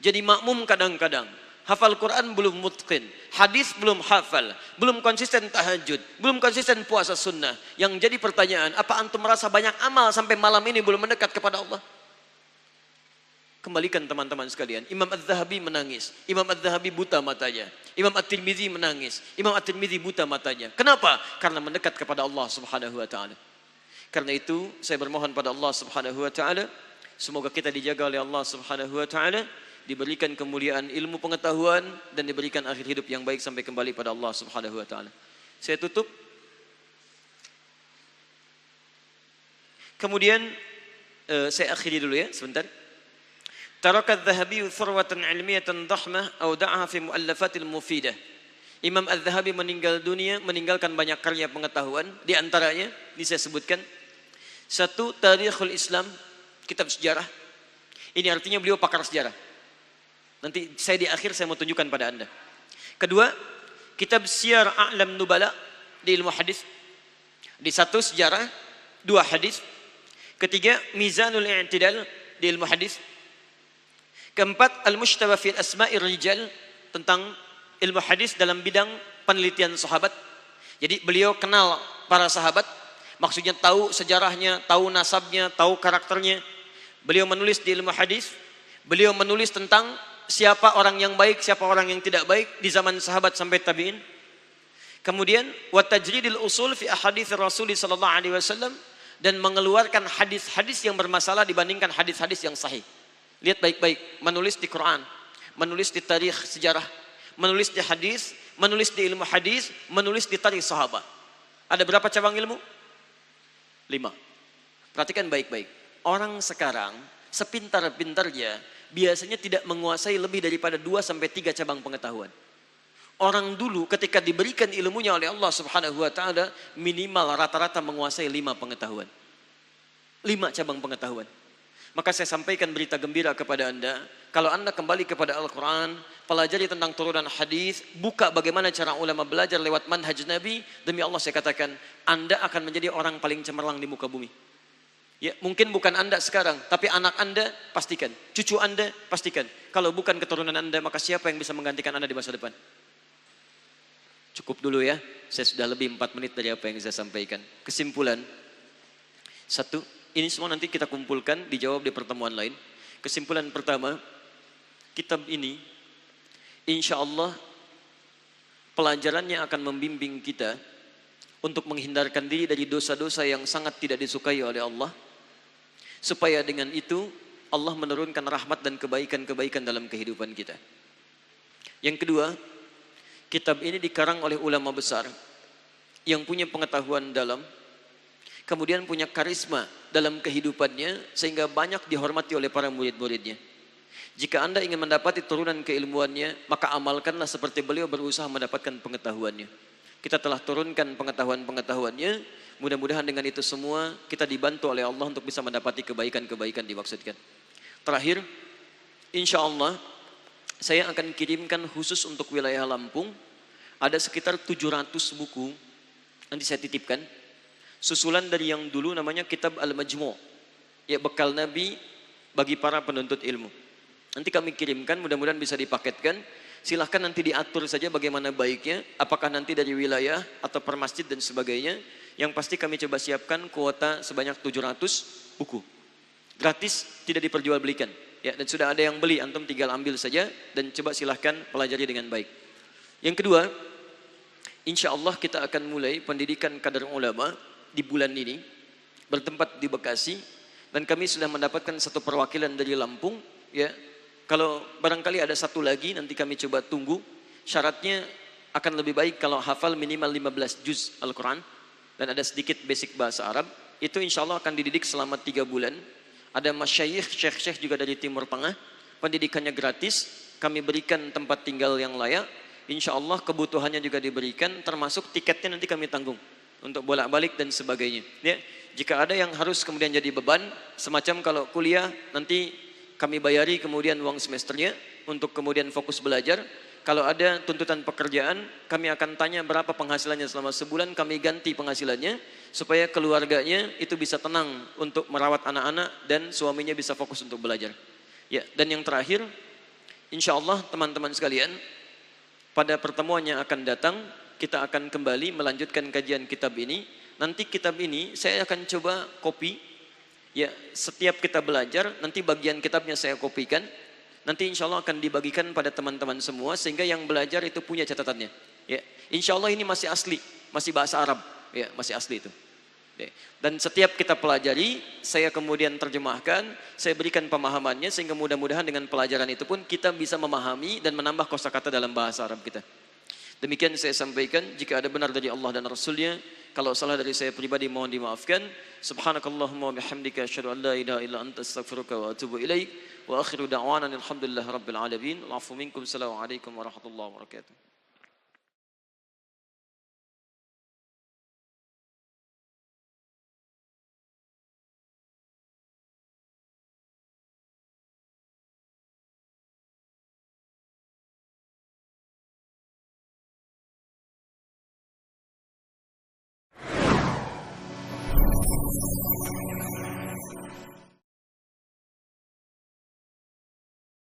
Jadi makmum kadang-kadang, hafal Quran belum mutqin, hadis belum hafal, belum konsisten tahajud, belum konsisten puasa sunnah. Yang jadi pertanyaan, apa antum merasa banyak amal sampai malam ini belum mendekat kepada Allah? Kembalikan teman-teman sekalian, Imam Az-Zahabi menangis, Imam Az-Zahabi buta matanya, Imam At-Tirmidzi menangis, Imam At-Tirmidzi buta matanya. Kenapa? Karena mendekat kepada Allah Subhanahu wa taala. Karena itu saya bermohon pada Allah Subhanahu wa taala, semoga kita dijaga oleh Allah Subhanahu wa taala, diberikan kemuliaan ilmu pengetahuan dan diberikan akhir hidup yang baik sampai kembali pada Allah Subhanahu wa taala. Saya tutup. Kemudian saya akhiri dulu ya sebentar. Taraka Az-Zahabi thurwatan ilmiyatan dhahmah aw da'aha fi mu'allafatil mufidah. Imam Az-Zahabi meninggal dunia meninggalkan banyak karya pengetahuan, di antaranya ini saya sebutkan. Satu, Tarikhul Islam, kitab sejarah. Ini artinya beliau pakar sejarah. Nanti saya di akhir saya mau tunjukkan pada Anda. Kedua, kitab Siyar A'lam Nubala di ilmu hadis. Di satu sejarah, dua hadis. Ketiga, Mizanul I'tidal di ilmu hadis. Keempat, Al-Mushtaba fil Asma'ir Rijal, tentang ilmu hadis dalam bidang penelitian sahabat. Jadi beliau kenal para sahabat, maksudnya tahu sejarahnya, tahu nasabnya, tahu karakternya. Beliau menulis di ilmu hadis, beliau menulis tentang siapa orang yang baik, siapa orang yang tidak baik di zaman sahabat sampai tabi'in. Kemudian wa tajridil usul fi ahadits Rasul sallallahu alaihi wasallam, dan mengeluarkan hadis-hadis yang bermasalah dibandingkan hadis-hadis yang sahih. Lihat baik-baik, menulis di Quran, menulis di tarikh sejarah, menulis di hadis, menulis di ilmu hadis, menulis di tarikh sahabat. Ada berapa cabang ilmu? 5. Perhatikan baik-baik. Orang sekarang sepintar-pintarnya biasanya tidak menguasai lebih daripada 2-3 cabang pengetahuan. Orang dulu ketika diberikan ilmunya oleh Allah Subhanahu wa taala, minimal rata-rata menguasai 5 pengetahuan. 5 cabang pengetahuan. Maka saya sampaikan berita gembira kepada Anda, kalau Anda kembali kepada Al-Quran, pelajari tentang turunan hadis, buka bagaimana cara ulama belajar lewat manhaj Nabi, demi Allah saya katakan, Anda akan menjadi orang paling cemerlang di muka bumi. Ya, mungkin bukan Anda sekarang, tapi anak Anda pastikan, cucu Anda pastikan. Kalau bukan keturunan Anda, maka siapa yang bisa menggantikan Anda di masa depan? Cukup dulu ya, saya sudah lebih 4 menit dari apa yang saya sampaikan. Kesimpulan, 1, ini semua nanti kita kumpulkan, dijawab di pertemuan lain. Kesimpulan pertama, kitab ini insya Allah pelajarannya akan membimbing kita untuk menghindarkan diri dari dosa-dosa yang sangat tidak disukai oleh Allah, supaya dengan itu Allah menurunkan rahmat dan kebaikan-kebaikan dalam kehidupan kita. Yang kedua, kitab ini dikarang oleh ulama besar yang punya pengetahuan dalam, kemudian punya karisma dalam kehidupannya sehingga banyak dihormati oleh para murid-muridnya. Jika Anda ingin mendapati turunan keilmuannya, maka amalkanlah seperti beliau berusaha mendapatkan pengetahuannya. Kita telah turunkan pengetahuan-pengetahuannya. Mudah-mudahan dengan itu semua kita dibantu oleh Allah untuk bisa mendapati kebaikan-kebaikan dimaksudkan. Terakhir, insya Allah saya akan kirimkan khusus untuk wilayah Lampung. Ada sekitar 700 buku nanti saya titipkan. Susulan dari yang dulu namanya Kitab Al-Majmu', ya bekal Nabi bagi para penuntut ilmu. Nanti kami kirimkan, mudah-mudahan bisa dipaketkan. Silahkan nanti diatur saja bagaimana baiknya, apakah nanti dari wilayah atau per masjid dan sebagainya. Yang pasti kami coba siapkan kuota sebanyak 700 buku. Gratis, tidak diperjualbelikan. Ya, dan sudah ada yang beli, antum tinggal ambil saja dan coba silahkan pelajari dengan baik. Yang kedua, insya Allah kita akan mulai pendidikan kader ulama di bulan ini, bertempat di Bekasi, dan kami sudah mendapatkan satu perwakilan dari Lampung. Ya, kalau barangkali ada satu lagi, nanti kami coba tunggu. Syaratnya akan lebih baik kalau hafal minimal 15 juz Al-Quran dan ada sedikit basic bahasa Arab. Itu insya Allah akan dididik selama 3 bulan. Ada masyayikh, syekh-syekh juga dari Timur Tengah. Pendidikannya gratis, kami berikan tempat tinggal yang layak. Insya Allah kebutuhannya juga diberikan, termasuk tiketnya nanti kami tanggung untuk bolak-balik dan sebagainya. Ya, jika ada yang harus kemudian jadi beban, semacam kalau kuliah nanti kami bayari kemudian uang semesternya untuk kemudian fokus belajar. Kalau ada tuntutan pekerjaan, kami akan tanya berapa penghasilannya selama sebulan, kami ganti penghasilannya supaya keluarganya itu bisa tenang untuk merawat anak-anak dan suaminya bisa fokus untuk belajar. Ya, dan yang terakhir, insya Allah teman-teman sekalian, pada pertemuan yang akan datang kita akan kembali melanjutkan kajian kitab ini. Nanti kitab ini saya akan coba copy. Ya, setiap kita belajar, nanti bagian kitabnya saya kopikan. Nanti insya Allah akan dibagikan pada teman-teman semua sehingga yang belajar itu punya catatannya. Ya, insya Allah ini masih asli, masih bahasa Arab. Ya, masih asli itu. Ya. Dan setiap kita pelajari, saya kemudian terjemahkan, saya berikan pemahamannya sehingga mudah-mudahan dengan pelajaran itu pun kita bisa memahami dan menambah kosakata dalam bahasa Arab kita. Demikian saya sampaikan. Jika ada benar dari Allah dan Rasulnya, kalau salah dari saya pribadi mohon dimaafkan. Subhanakallahumma wa bihamdika asyhadu an la ilaha illa anta astaghfiruka wa atubu ilaik. Wa akhiru da'wana alhamdulillahi rabbil alamin. Wa'afu minkum. Assalamualaikum warahmatullahi wabarakatuh.